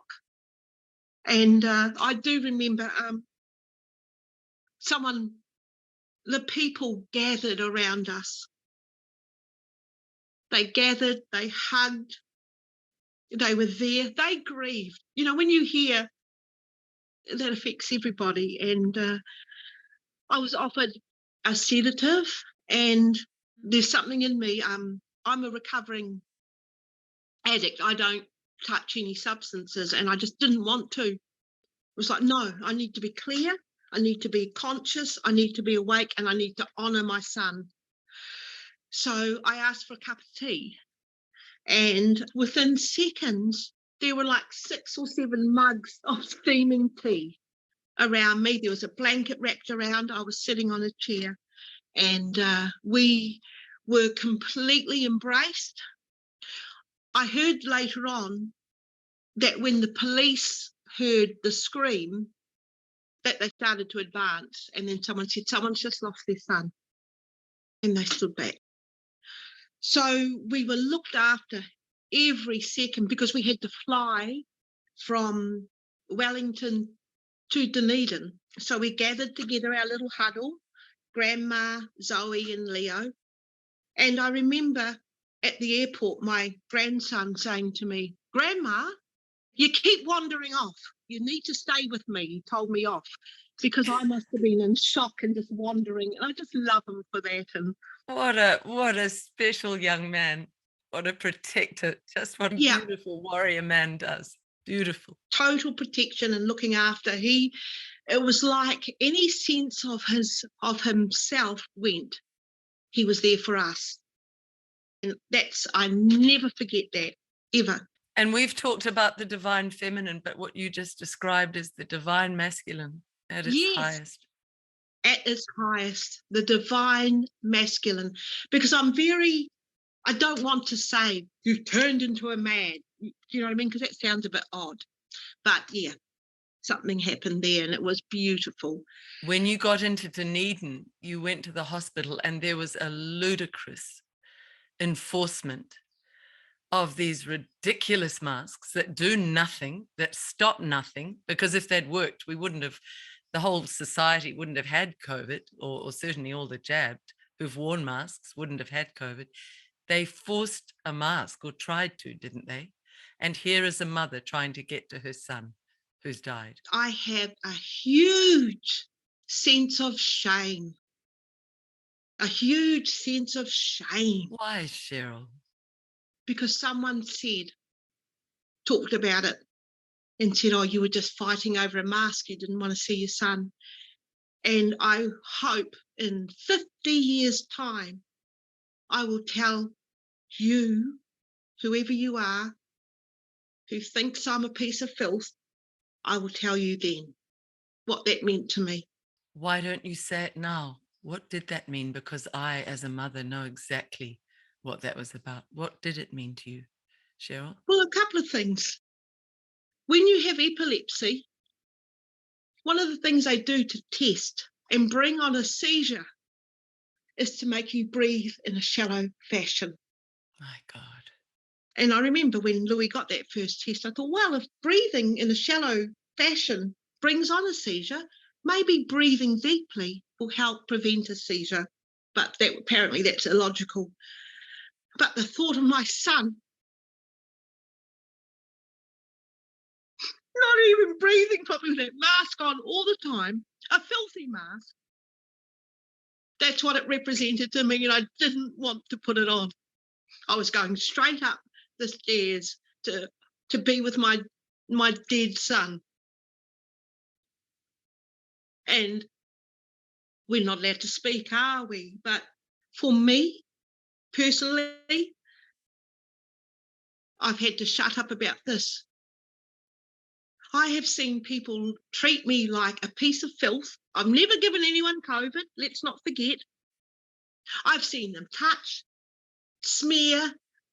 And I do remember the people gathered around us. They gathered, they hugged, they were there, they grieved. You know, when you hear that affects everybody. And I was offered a sedative, and there's something in me. I'm a recovering addict. I don't touch any substances, and I just didn't want to. It was like, no, I need to be clear, I need to be conscious, I need to be awake, and I need to honour my son. So I asked for a cup of tea, and within seconds, there were like 6 or 7 mugs of steaming tea around me. There was a blanket wrapped around. I was sitting on a chair, and we were completely embraced. I heard later on that when the police heard the scream, that they started to advance, and then someone said, someone's just lost their son, and they stood back. So we were looked after every second, because we had to fly from Wellington to Dunedin. So we gathered together, our little huddle, Grandma, Zoe and Leo. And I remember at the airport, my grandson saying to me, Grandma, you keep wandering off. You need to stay with me. He told me off, because I must have been in shock and just wandering. And I just love him for that. And what a special young man. What a protector. Just what a beautiful warrior man does. Beautiful. Total protection and looking after. It was like any sense of himself went. He was there for us. And I never forget that, ever. And we've talked about the divine feminine, but what you just described is the divine masculine at its highest. At its highest, the divine masculine. Because I don't want to say you turned into a man. Do you know what I mean? Because that sounds a bit odd. But yeah, something happened there, and it was beautiful. When you got into Dunedin, you went to the hospital, and there was a ludicrous enforcement of these ridiculous masks that do nothing, that stop nothing, because if they'd worked, the whole society wouldn't have had COVID, or certainly all the jabbed who've worn masks wouldn't have had COVID. They forced a mask, or tried to, didn't they? And here is a mother trying to get to her son who's died. I have a huge sense of shame. A huge sense of shame. Why, Cheryl? Because someone talked about it and said, oh, you were just fighting over a mask. You didn't want to see your son. And I hope in 50 years' time, I will tell you, whoever you are, who thinks I'm a piece of filth, I will tell you then what that meant to me. Why don't you say it now? What did that mean? Because I, as a mother, know exactly what that was about. What did it mean to you, Cheryl? Well, a couple of things. When you have epilepsy, one of the things they do to test and bring on a seizure is to make you breathe in a shallow fashion. My God. And I remember when Louis got that first test, I thought, well, if breathing in a shallow fashion brings on a seizure, maybe breathing deeply will help prevent a seizure. But apparently that's illogical. But the thought of my son not even breathing properly with that mask on all the time, a filthy mask, that's what it represented to me, and I didn't want to put it on. I was going straight up the stairs to be with my dead son. And we're not allowed to speak, are we? But for me, personally, I've had to shut up about this. I have seen people treat me like a piece of filth. I've never given anyone COVID, let's not forget. I've seen them touch, smear,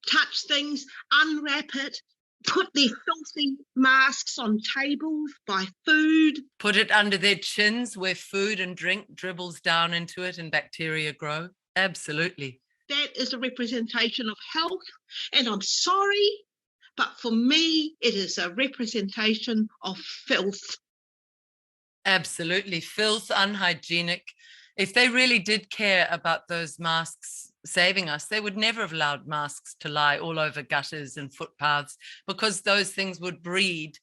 touch things, unwrap it, put their filthy masks on tables, buy food. Put it under their chins where food and drink dribbles down into it and bacteria grow. Absolutely. That is a representation of health, and I'm sorry, but for me, it is a representation of filth. Absolutely. Filth, unhygienic. If they really did care about those masks saving us, they would never have allowed masks to lie all over gutters and footpaths, because those things would breed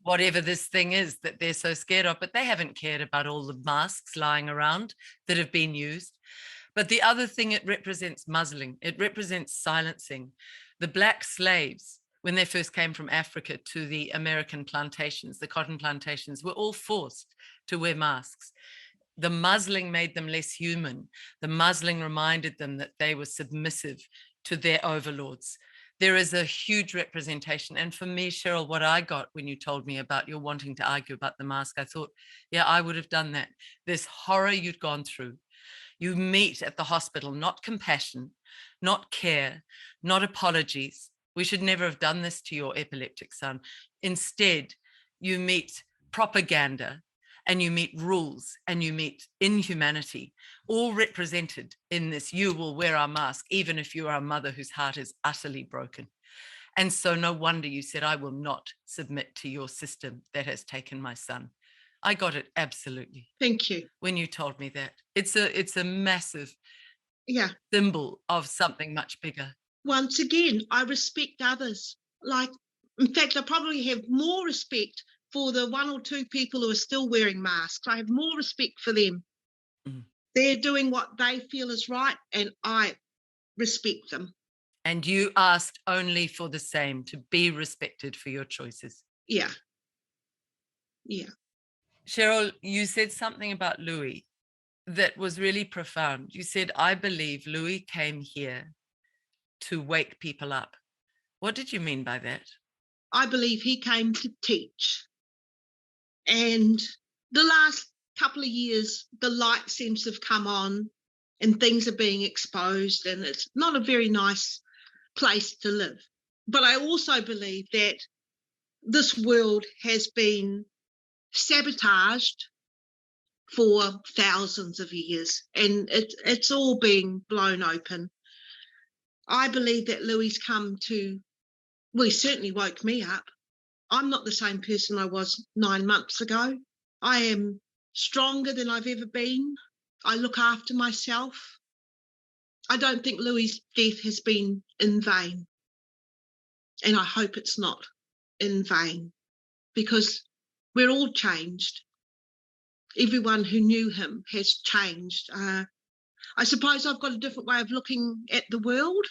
whatever this thing is that they're so scared of. But they haven't cared about all the masks lying around that have been used. But the other thing, it represents muzzling. It represents silencing. The black slaves, when they first came from Africa to the American plantations, the cotton plantations, were all forced to wear masks. The muzzling made them less human. The muzzling reminded them that they were submissive to their overlords. There is a huge representation. And for me, Cheryl, what I got when you told me about your wanting to argue about the mask, I thought, yeah, I would have done that. This horror you'd gone through. You meet at the hospital, not compassion, not care, not apologies. We should never have done this to your epileptic son. Instead, you meet propaganda, and you meet rules, and you meet inhumanity, all represented in this. You will wear our mask, even if you are a mother whose heart is utterly broken. And so no wonder you said, I will not submit to your system that has taken my son. I got it, absolutely. Thank you. When you told me that. It's a massive symbol of something much bigger. Once again, I respect others. In fact, I probably have more respect for the one or two people who are still wearing masks. I have more respect for them. Mm. They're doing what they feel is right, and I respect them. And you asked only for the same, to be respected for your choices. Yeah. Cheryl, you said something about Louis that was really profound. You said, I believe Louis came here to wake people up. What did you mean by that? I believe he came to teach. And the last couple of years, the light seems to have come on and things are being exposed, and it's not a very nice place to live. But I also believe that this world has been sabotaged for thousands of years, and it's all being blown open. I believe that Louis come to, well, he certainly woke me up. I'm not the same person I was 9 months ago. I am stronger than I've ever been. I look after myself. I don't think Louis' death has been in vain. And I hope it's not in vain, because we're all changed. Everyone who knew him has changed. I suppose I've got a different way of looking at the world.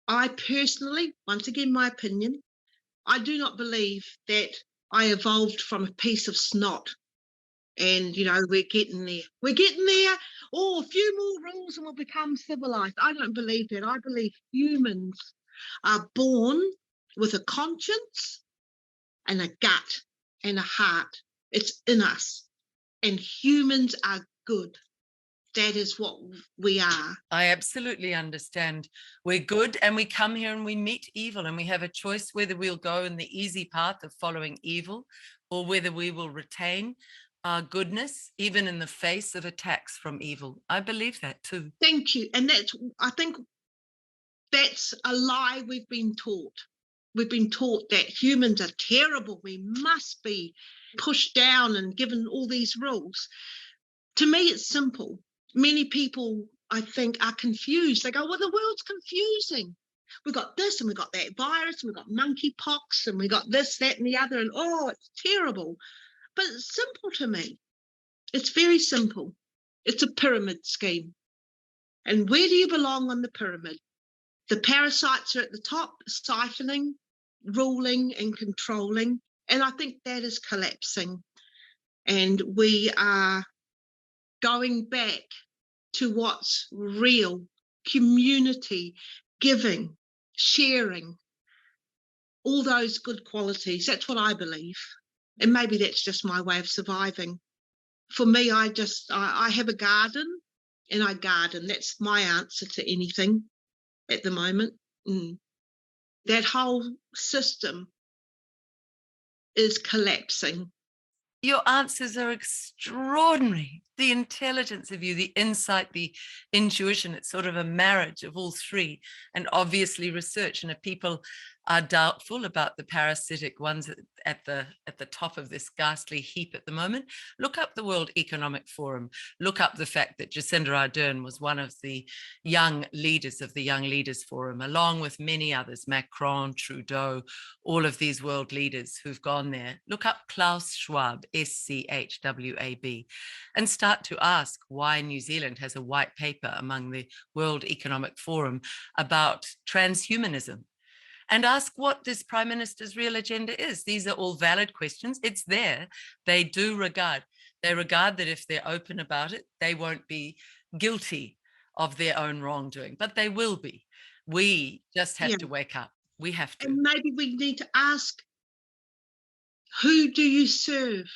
I personally, once again, my opinion, I do not believe that I evolved from a piece of snot and, we're getting there. We're getting there. Oh, a few more rules and we'll become civilized. I don't believe that. I believe humans are born with a conscience and a gut and a heart. It's in us. And humans are good. That is what we are. I absolutely understand. We're good, and we come here and we meet evil, and we have a choice whether we'll go in the easy path of following evil or whether we will retain our goodness, even in the face of attacks from evil. I believe that too. Thank you. And I think that's a lie we've been taught. We've been taught that humans are terrible. We must be pushed down and given all these rules. To me, it's simple. Many people, I think, are confused. They go, well, the world's confusing. We've got this and we've got that virus and we've got monkeypox and we got this, that and the other, and it's terrible. But it's simple to me. It's very simple. It's a pyramid scheme. And where do you belong on the pyramid? The parasites are at the top, siphoning, ruling and controlling. And I think that is collapsing. And we are going back to what's real: community, giving, sharing, all those good qualities. That's what I believe. And maybe that's just my way of surviving. For me, I have a garden and I garden. That's my answer to anything at the moment. That whole system is collapsing. Your answers are extraordinary. The intelligence of you, the insight, the intuition, it's sort of a marriage of all three, and obviously research. And if people are doubtful about the parasitic ones at the top of this ghastly heap at the moment, look up the World Economic Forum, look up the fact that Jacinda Ardern was one of the young leaders of the Young Leaders Forum, along with many others, Macron, Trudeau, all of these world leaders who've gone there. Look up Klaus Schwab, SCHWAB, and start to ask why New Zealand has a white paper among the World Economic Forum about transhumanism, and ask what this Prime Minister's real agenda is. These are all valid questions. It's there. They regard that if they're open about it, they won't be guilty of their own wrongdoing, but they will be. We just have to wake up. We have to. And maybe we need to ask, who do you serve?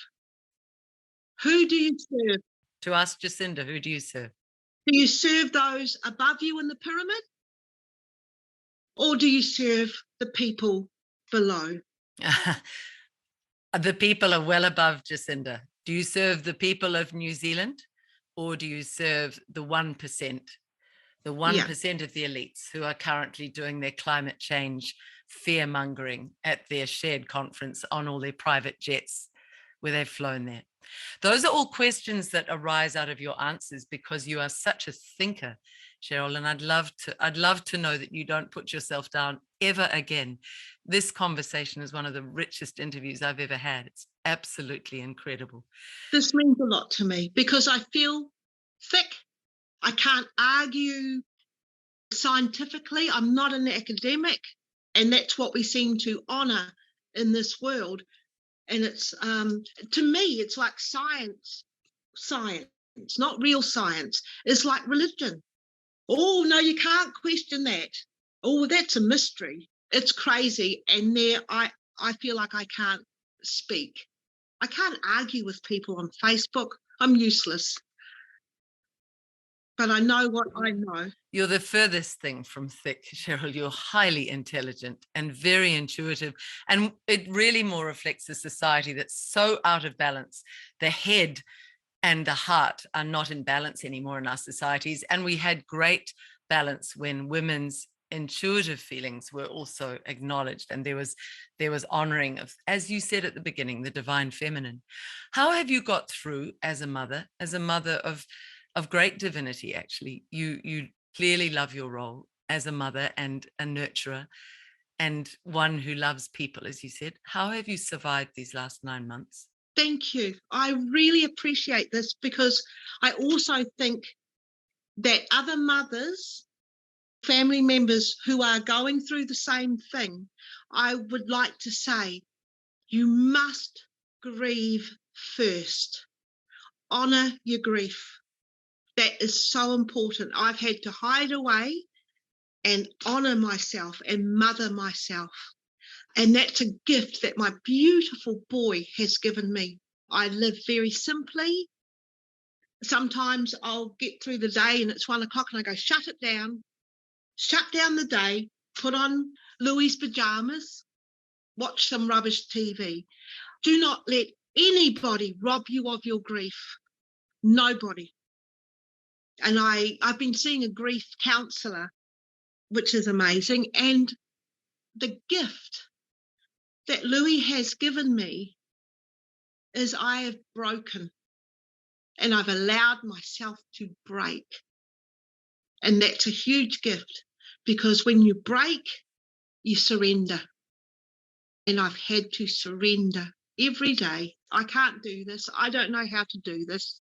Who do you serve? To ask Jacinda, who do you serve? Do you serve those above you in the pyramid? Or do you serve the people below? The people are well above Jacinda. Do you serve the people of New Zealand, or do you serve the 1%? The 1% of the elites who are currently doing their climate change fear-mongering at their shared conference on all their private jets where they've flown there. Those are all questions that arise out of your answers, because you are such a thinker, Cheryl, and I'd love to know that you don't put yourself down ever again. This conversation is one of the richest interviews I've ever had. It's absolutely incredible. This means a lot to me because I feel thick. I can't argue scientifically. I'm not an academic, and that's what we seem to honour in this world. And it's, to me, it's like science, not real science. It's like religion. Oh, no, you can't question that. Oh, that's a mystery. It's crazy. And there, I feel like I can't speak. I can't argue with people on Facebook. I'm useless. But I know what I know. You're the furthest thing from thick, Cheryl. You're highly intelligent and very intuitive. And it really more reflects a society that's so out of balance. The head and the heart are not in balance anymore in our societies. And we had great balance when women's intuitive feelings were also acknowledged, and there was honoring of, as you said at the beginning, the divine feminine. How have you got through as a mother of great divinity? Actually, you clearly love your role as a mother and a nurturer and one who loves people, as you said. How have you survived these last 9 months? Thank you. I really appreciate this, because I also think that other mothers, family members who are going through the same thing, I would like to say, you must grieve first. Honour your grief. That is so important. I've had to hide away and honour myself and mother myself. And that's a gift that my beautiful boy has given me. I live very simply. Sometimes I'll get through the day and it's 1 o'clock and I go, shut it down. Shut down the day, put on Louis' pajamas, watch some rubbish TV. Do not let anybody rob you of your grief. Nobody. And I've been seeing a grief counsellor, which is amazing. And the gift that Louis has given me is I have broken, and I've allowed myself to break. And that's a huge gift, because when you break, you surrender. And I've had to surrender every day. I can't do this. I don't know how to do this.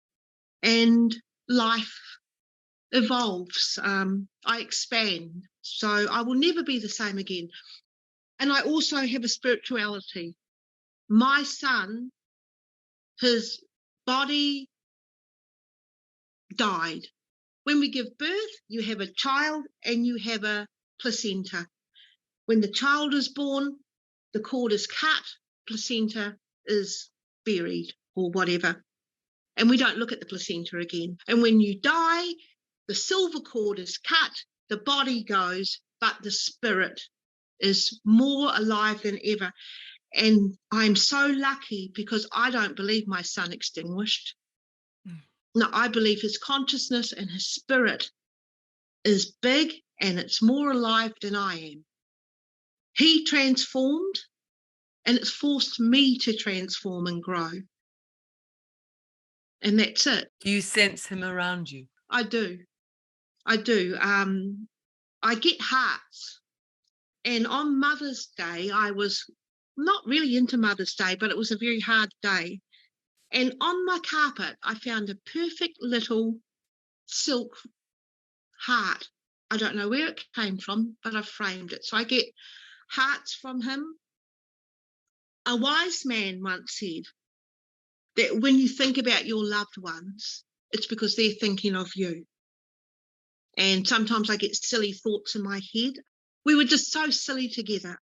And life evolves. I expand. So I will never be the same again. And I also have a spirituality. My son, his body died. When we give birth, you have a child and you have a placenta. When the child is born, the cord is cut, placenta is buried or whatever. And we don't look at the placenta again. And when you die, the silver cord is cut, the body goes, but the spirit is more alive than ever. And I'm so lucky because I don't believe my son extinguished. No, I believe his consciousness and his spirit is big and it's more alive than I am. He transformed and it's forced me to transform and grow. And that's it. Do you sense him around you? I do. I get hearts. And on Mother's Day, I was not really into Mother's Day, but it was a very hard day. And on my carpet, I found a perfect little silk heart. I don't know where it came from, but I framed it. So I get hearts from him. A wise man once said that when you think about your loved ones, it's because they're thinking of you. And sometimes I get silly thoughts in my head. We were just so silly together.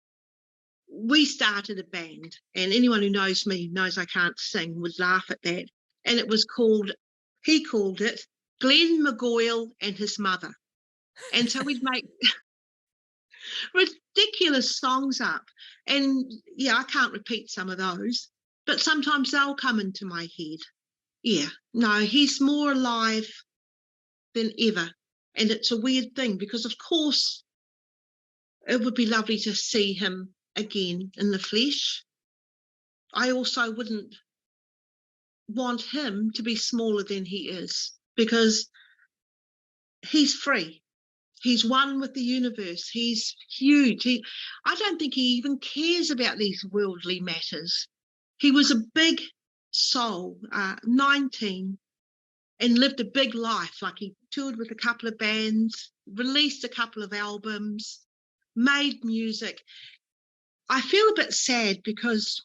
We started a band, and anyone who knows me knows I can't sing, would laugh at that. And it was he called it Glenn McGoyle and his mother. And so we'd make ridiculous songs up. And yeah, I can't repeat some of those, but sometimes they'll come into my head. Yeah, no, he's more alive than ever. And it's a weird thing because, of course, it would be lovely to see him again in the flesh. I also wouldn't want him to be smaller than he is because he's free. He's one with the universe. He's huge. I don't think he even cares about these worldly matters. He was a big soul, 19, and lived a big life. Like he toured with a couple of bands, released a couple of albums, made music. I feel a bit sad because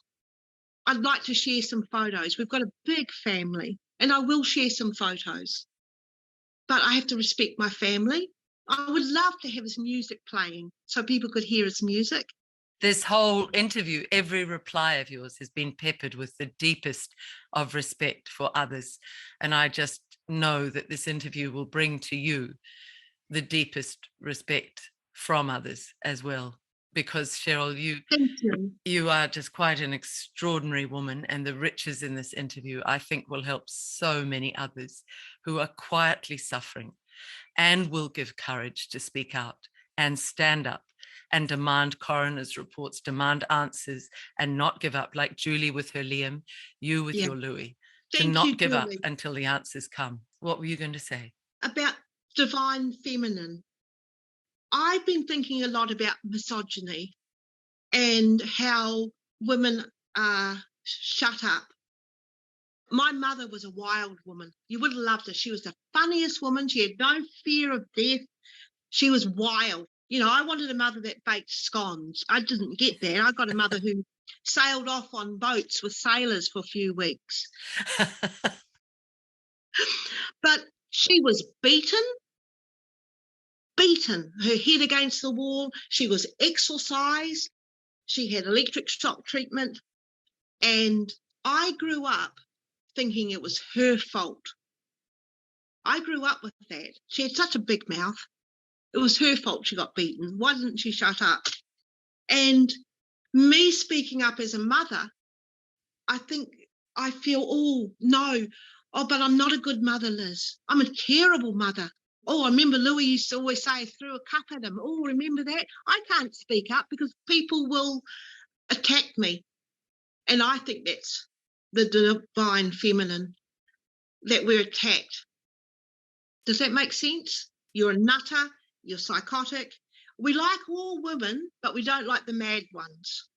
I'd like to share some photos. We've got a big family, and I will share some photos. But I have to respect my family. I would love to have his music playing so people could hear his music. This whole interview, every reply of yours has been peppered with the deepest of respect for others. And I just know that this interview will bring to you the deepest respect from others as well. Because Cheryl, you are just quite an extraordinary woman, and the riches in this interview, I think, will help so many others who are quietly suffering and will give courage to speak out and stand up and demand coroner's reports, demand answers, and not give up, like Julie with her Liam, you with your Louis, to not give up until the answers come. What were you going to say? About divine feminine. I've been thinking a lot about misogyny and how women are shut up. My mother was a wild woman. You would have loved her. She was the funniest woman. She had no fear of death. She was wild. You know, I wanted a mother that baked scones. I didn't get that. I got a mother who sailed off on boats with sailors for a few weeks. But she was beaten, her head against the wall. She was exorcised. She had electric shock treatment. And I grew up thinking it was her fault. I grew up with that. She had such a big mouth. It was her fault she got beaten. Why didn't she shut up? And me speaking up as a mother, I think I feel, but I'm not a good mother, Liz. I'm a terrible mother. Oh, I remember Louis used to always say I threw a cup at him. Oh, remember that? I can't speak up because people will attack me. And I think that's the divine feminine, that we're attacked. Does that make sense? You're a nutter, you're psychotic. We like all women, but we don't like the mad ones.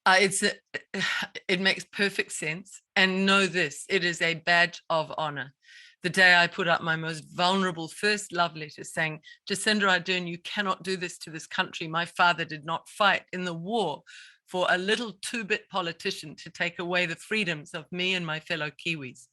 It makes perfect sense. And know this, it is a badge of honor. The day I put up my most vulnerable first love letter saying, Jacinda Ardern, you cannot do this to this country. My father did not fight in the war for a little two-bit politician to take away the freedoms of me and my fellow Kiwis.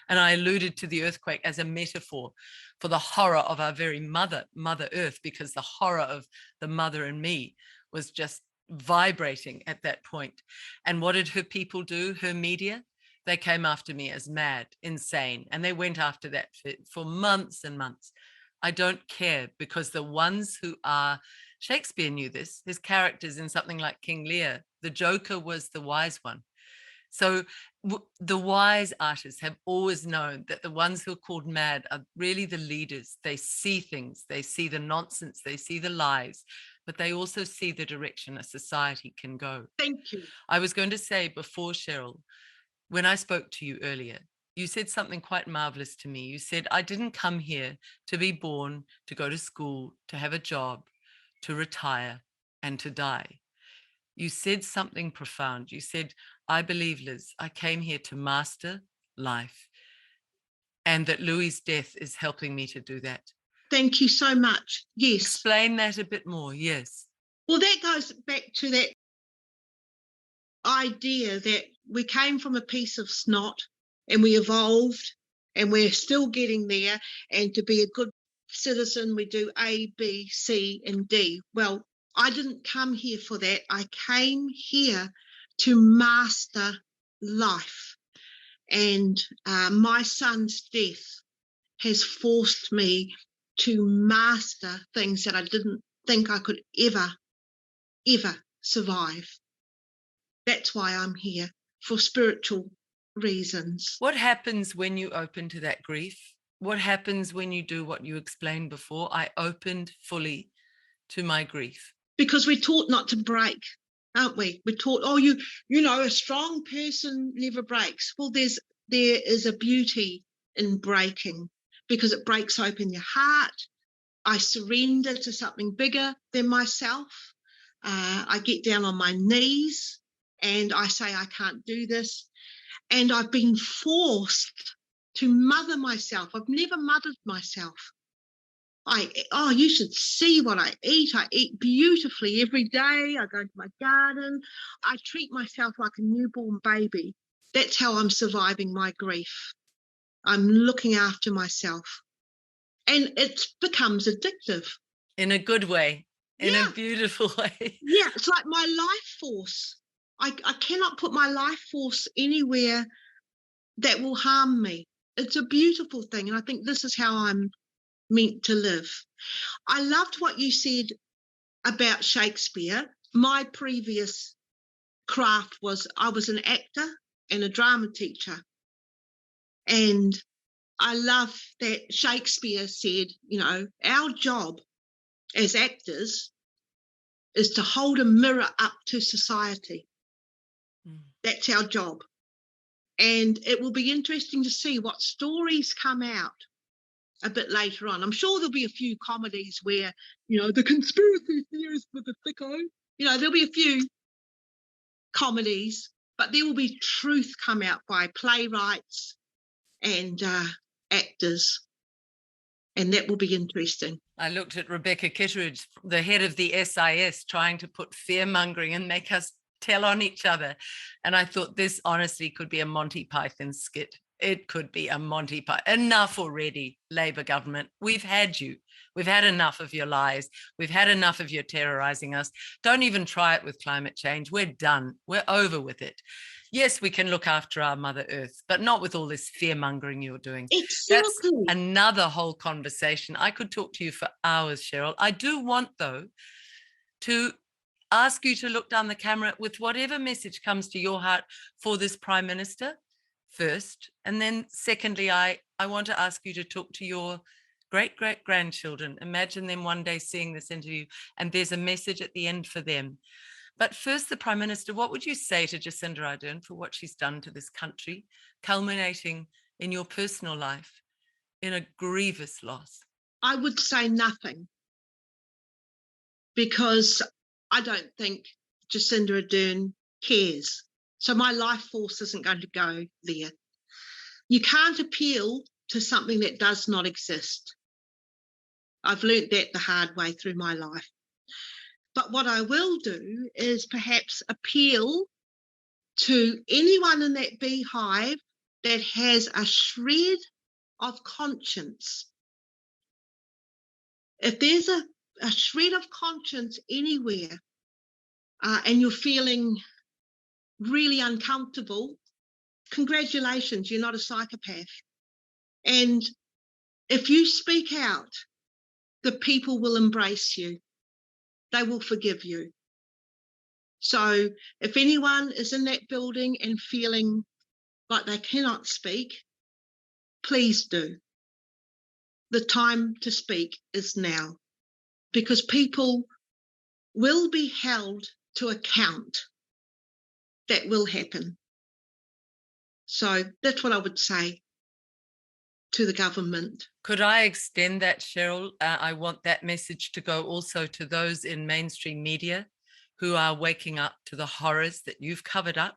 And I alluded to the earthquake as a metaphor for the horror of our very Mother Earth, because the horror of the mother and me was just vibrating at that point. And what did her people do, her media? They came after me as mad, insane, and they went after that for months and months. I don't care, because the ones who are, Shakespeare knew this, his characters in something like King Lear, the Joker was the wise one. So the wise artists have always known that the ones who are called mad are really the leaders. They see things, they see the nonsense, they see the lies, but they also see the direction a society can go. Thank you. I was going to say before, Cheryl, when I spoke to you earlier, you said something quite marvelous to me. You said, I didn't come here to be born, to go to school, to have a job, to retire, and to die. You said something profound. You said, I believe, Liz, I came here to master life, and that Louis's death is helping me to do that. Thank you so much. Yes. Explain that a bit more. Yes. Well, that goes back to that idea that we came from a piece of snot and we evolved and we're still getting there. And to be a good citizen, we do A, B, C, and D. Well, I didn't come here for that. I came here to master life. And my son's death has forced me to master things that I didn't think I could ever survive. That's why I'm here, for spiritual reasons. What happens when you open to that grief? What happens when you do what you explained before? I opened fully to my grief. Because we're taught not to break, aren't we? We're taught, oh, you know, a strong person never breaks. Well, there is a beauty in breaking, because it breaks open your heart. I surrender to something bigger than myself. I get down on my knees and I say, I can't do this. And I've been forced to mother myself. I've never mothered myself. You should see what I eat. I eat beautifully every day. I go to my garden. I treat myself like a newborn baby. That's how I'm surviving my grief. I'm looking after myself. And it becomes addictive. In a good way, in a beautiful way. Yeah, it's like my life force. I cannot put my life force anywhere that will harm me. It's a beautiful thing. And I think this is how I'm meant to live. I loved what you said about Shakespeare. My previous craft was I was an actor and a drama teacher. And I love that Shakespeare said, you know, our job as actors is to hold a mirror up to society. That's our job. And it will be interesting to see what stories come out a bit later on. I'm sure there'll be a few comedies where, you know, the conspiracy theorists with the thicko, you know, there'll be a few comedies, but there will be truth come out by playwrights and actors. And that will be interesting. I looked at Rebecca Kitteridge, the head of the SIS, trying to put fear-mongering and make us tell on each other. And I thought this honestly could be a Monty Python skit. It could be a Monty Python. Enough already, Labour government. We've had you. We've had enough of your lies. We've had enough of your terrorising us. Don't even try it with climate change. We're done. We're over with it. Yes, we can look after our Mother Earth, but not with all this fear-mongering you're doing. Exactly. That's another whole conversation. I could talk to you for hours, Cheryl. I do want, though, to ask you to look down the camera with whatever message comes to your heart for this Prime Minister first. And then secondly, I want to ask you to talk to your great-great-grandchildren. Imagine them one day seeing this interview and there's a message at the end for them. But first, the Prime Minister, what would you say to Jacinda Ardern for what she's done to this country, culminating in your personal life in a grievous loss? I would say nothing, because I don't think Jacinda Ardern cares. So my life force isn't going to go there. You can't appeal to something that does not exist. I've learnt that the hard way through my life. But what I will do is perhaps appeal to anyone in that beehive that has a shred of conscience. If there's a shred of conscience anywhere and you're feeling really uncomfortable, congratulations, you're not a psychopath. And if you speak out, the people will embrace you. They will forgive you. So if anyone is in that building and feeling like they cannot speak, please do. The time to speak is now, because people will be held to account. That will happen. So that's what I would say to the government. Could I extend that, Cheryl? I want that message to go also to those in mainstream media who are waking up to the horrors that you've covered up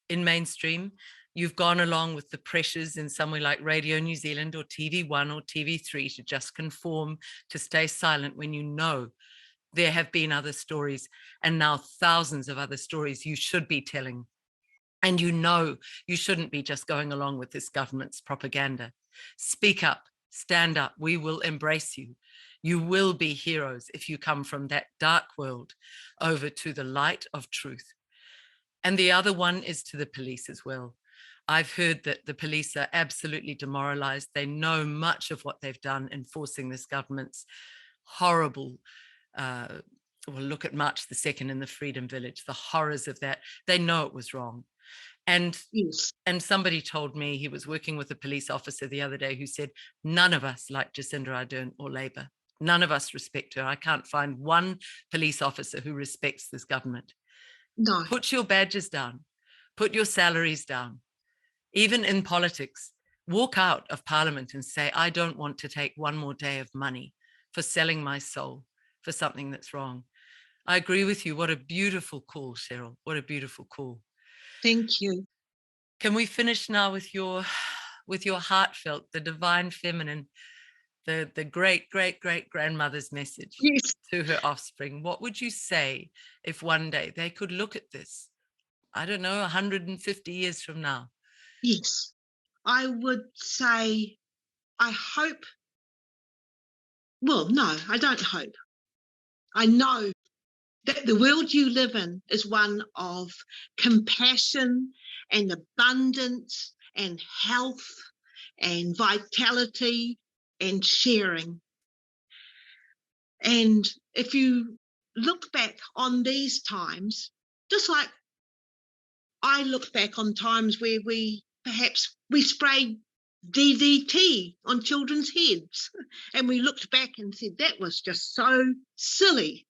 in mainstream. You've gone along with the pressures in somewhere like Radio New Zealand or TV1 or TV3 to just conform, to stay silent when you know there have been other stories and now thousands of other stories you should be telling. And you know you shouldn't be just going along with this government's propaganda. Speak up, stand up. We will embrace you. You will be heroes if you come from that dark world over to the light of truth. And the other one is to the police as well. I've heard that the police are absolutely demoralized. They know much of what they've done enforcing this government's horrible, well, look at March the 2nd in the Freedom Village, the horrors of that. They know it was wrong. And somebody told me, he was working with a police officer the other day who said, none of us like Jacinda Ardern or Labour. None of us respect her. I can't find one police officer who respects this government. No. Put your badges down. Put your salaries down. Even in politics, walk out of Parliament and say, I don't want to take one more day of money for selling my soul for something that's wrong. I agree with you. What a beautiful call, Cheryl. What a beautiful call. Thank you. Can we finish now with your heartfelt, the divine feminine, the great, great, great grandmother's message to her offspring? What would you say if one day they could look at this, I don't know, 150 years from now? Yes, I would say, I hope, well, no, I don't hope. I know that the world you live in is one of compassion and abundance and health and vitality and sharing. And if you look back on these times, just like I look back on times where we sprayed DDT on children's heads, and we looked back and said, that was just so silly.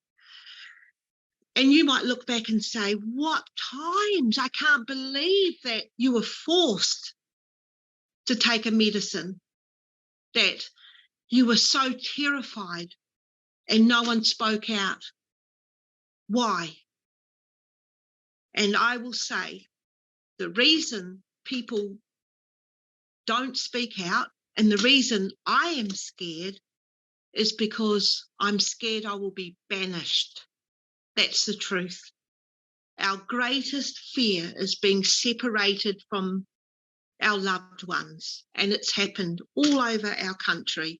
And you might look back and say, what times? I can't believe that you were forced to take a medicine, that you were so terrified and no one spoke out. Why? And I will say, the reason people don't speak out and the reason I am scared is because I'm scared I will be banished. That's the truth. Our greatest fear is being separated from our loved ones, and it's happened all over our country.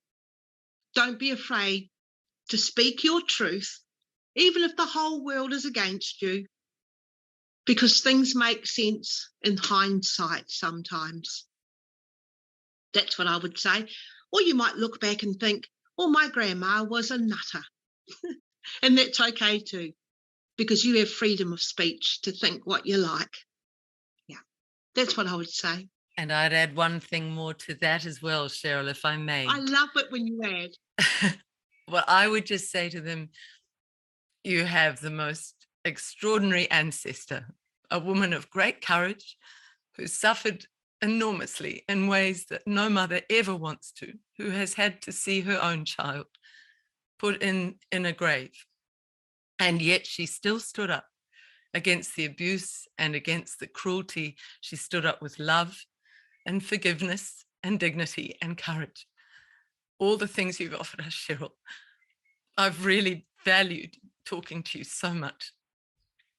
Don't be afraid to speak your truth, even if the whole world is against you, because things make sense in hindsight sometimes. That's what I would say. Or you might look back and think, oh, my grandma was a nutter. And that's okay too, because you have freedom of speech to think what you like. Yeah, that's what I would say. And I'd add one thing more to that as well, Cheryl, if I may. I love it when you add. Well, I would just say to them, you have the most extraordinary ancestor, a woman of great courage who suffered enormously in ways that no mother ever wants to, who has had to see her own child put in a grave. And yet she still stood up against the abuse and against the cruelty. She stood up with love and forgiveness and dignity and courage. All the things you've offered us, Cheryl, I've really valued talking to you so much.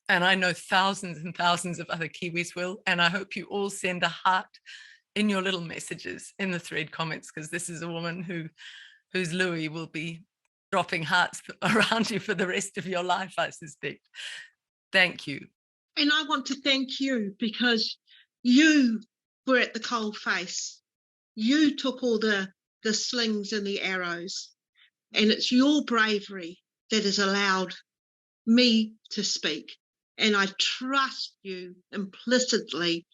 And I know thousands and thousands of other Kiwis will. And I hope you all send a heart in your little messages in the thread comments, because this is a woman whose Louis will be dropping hearts around you for the rest of your life, I suspect. Thank you. And I want to thank you, because you were at the cold face. You took all the slings and the arrows, and it's your bravery that has allowed me to speak. And I trust you implicitly.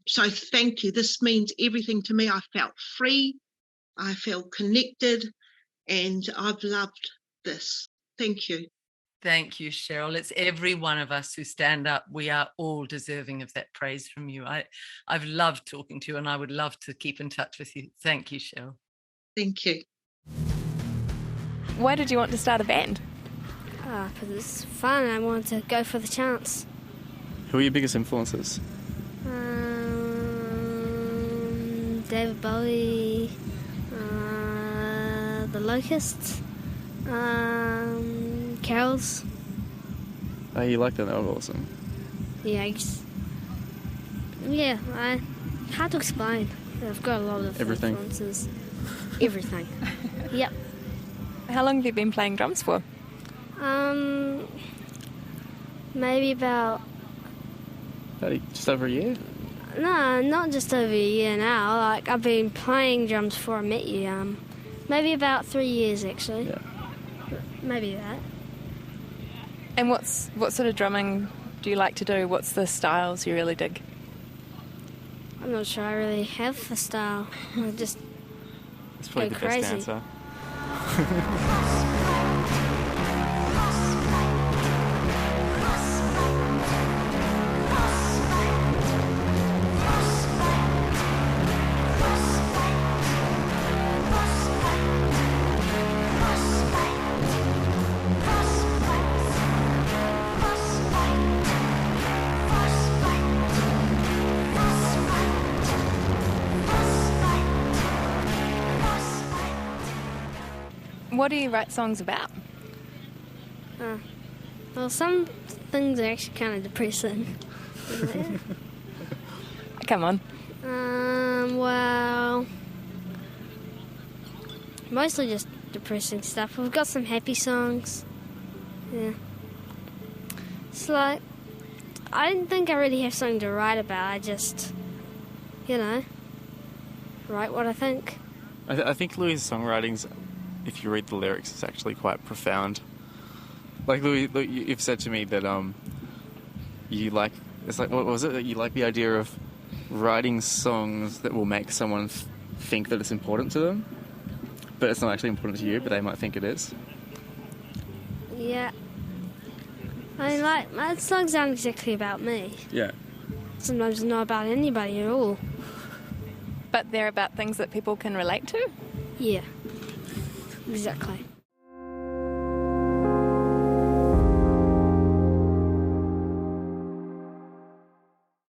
So thank you. This means everything to me. I felt free. I felt connected, and I've loved this. Thank you. Thank you, Cheryl. It's every one of us who stand up. We are all deserving of that praise from you. I've loved talking to you, and I would love to keep in touch with you. Thank you, Cheryl. Thank you. Why did you want to start a band? Because it's fun. I wanted to go for the chance. Who are your biggest influences? David Bowie, The Locusts, Carols. Oh, you like that? That was awesome. Yeah, hard to explain. I've got a lot of Everything. influences. Everything. Yep. How long have you been playing drums for? Maybe about... Just over a year? No, not just over a year now. Like, I've been playing drums before I met you. Maybe about 3 years, actually. Yeah. Maybe that. And what sort of drumming do you like to do? What's the styles you really dig? I'm not sure I really have a style. I just It's probably go the crazy. best answer. What do you write songs about? Well, some things are actually kind of depressing. Come on. Well, mostly just depressing stuff. We've got some happy songs. Yeah. It's like, I didn't think I really have something to write about. I just, write what I think. I think Louis' songwriting's, if you read the lyrics, it's actually quite profound. Like Louis, you've said to me that you like, it's like, what was it, that you like the idea of writing songs that will make someone think that it's important to them, but it's not actually important to you, but they might think it is. Yeah. I mean, like, my songs aren't exactly about me. Yeah. Sometimes not about anybody at all. But they're about things that people can relate to? Yeah. Exactly.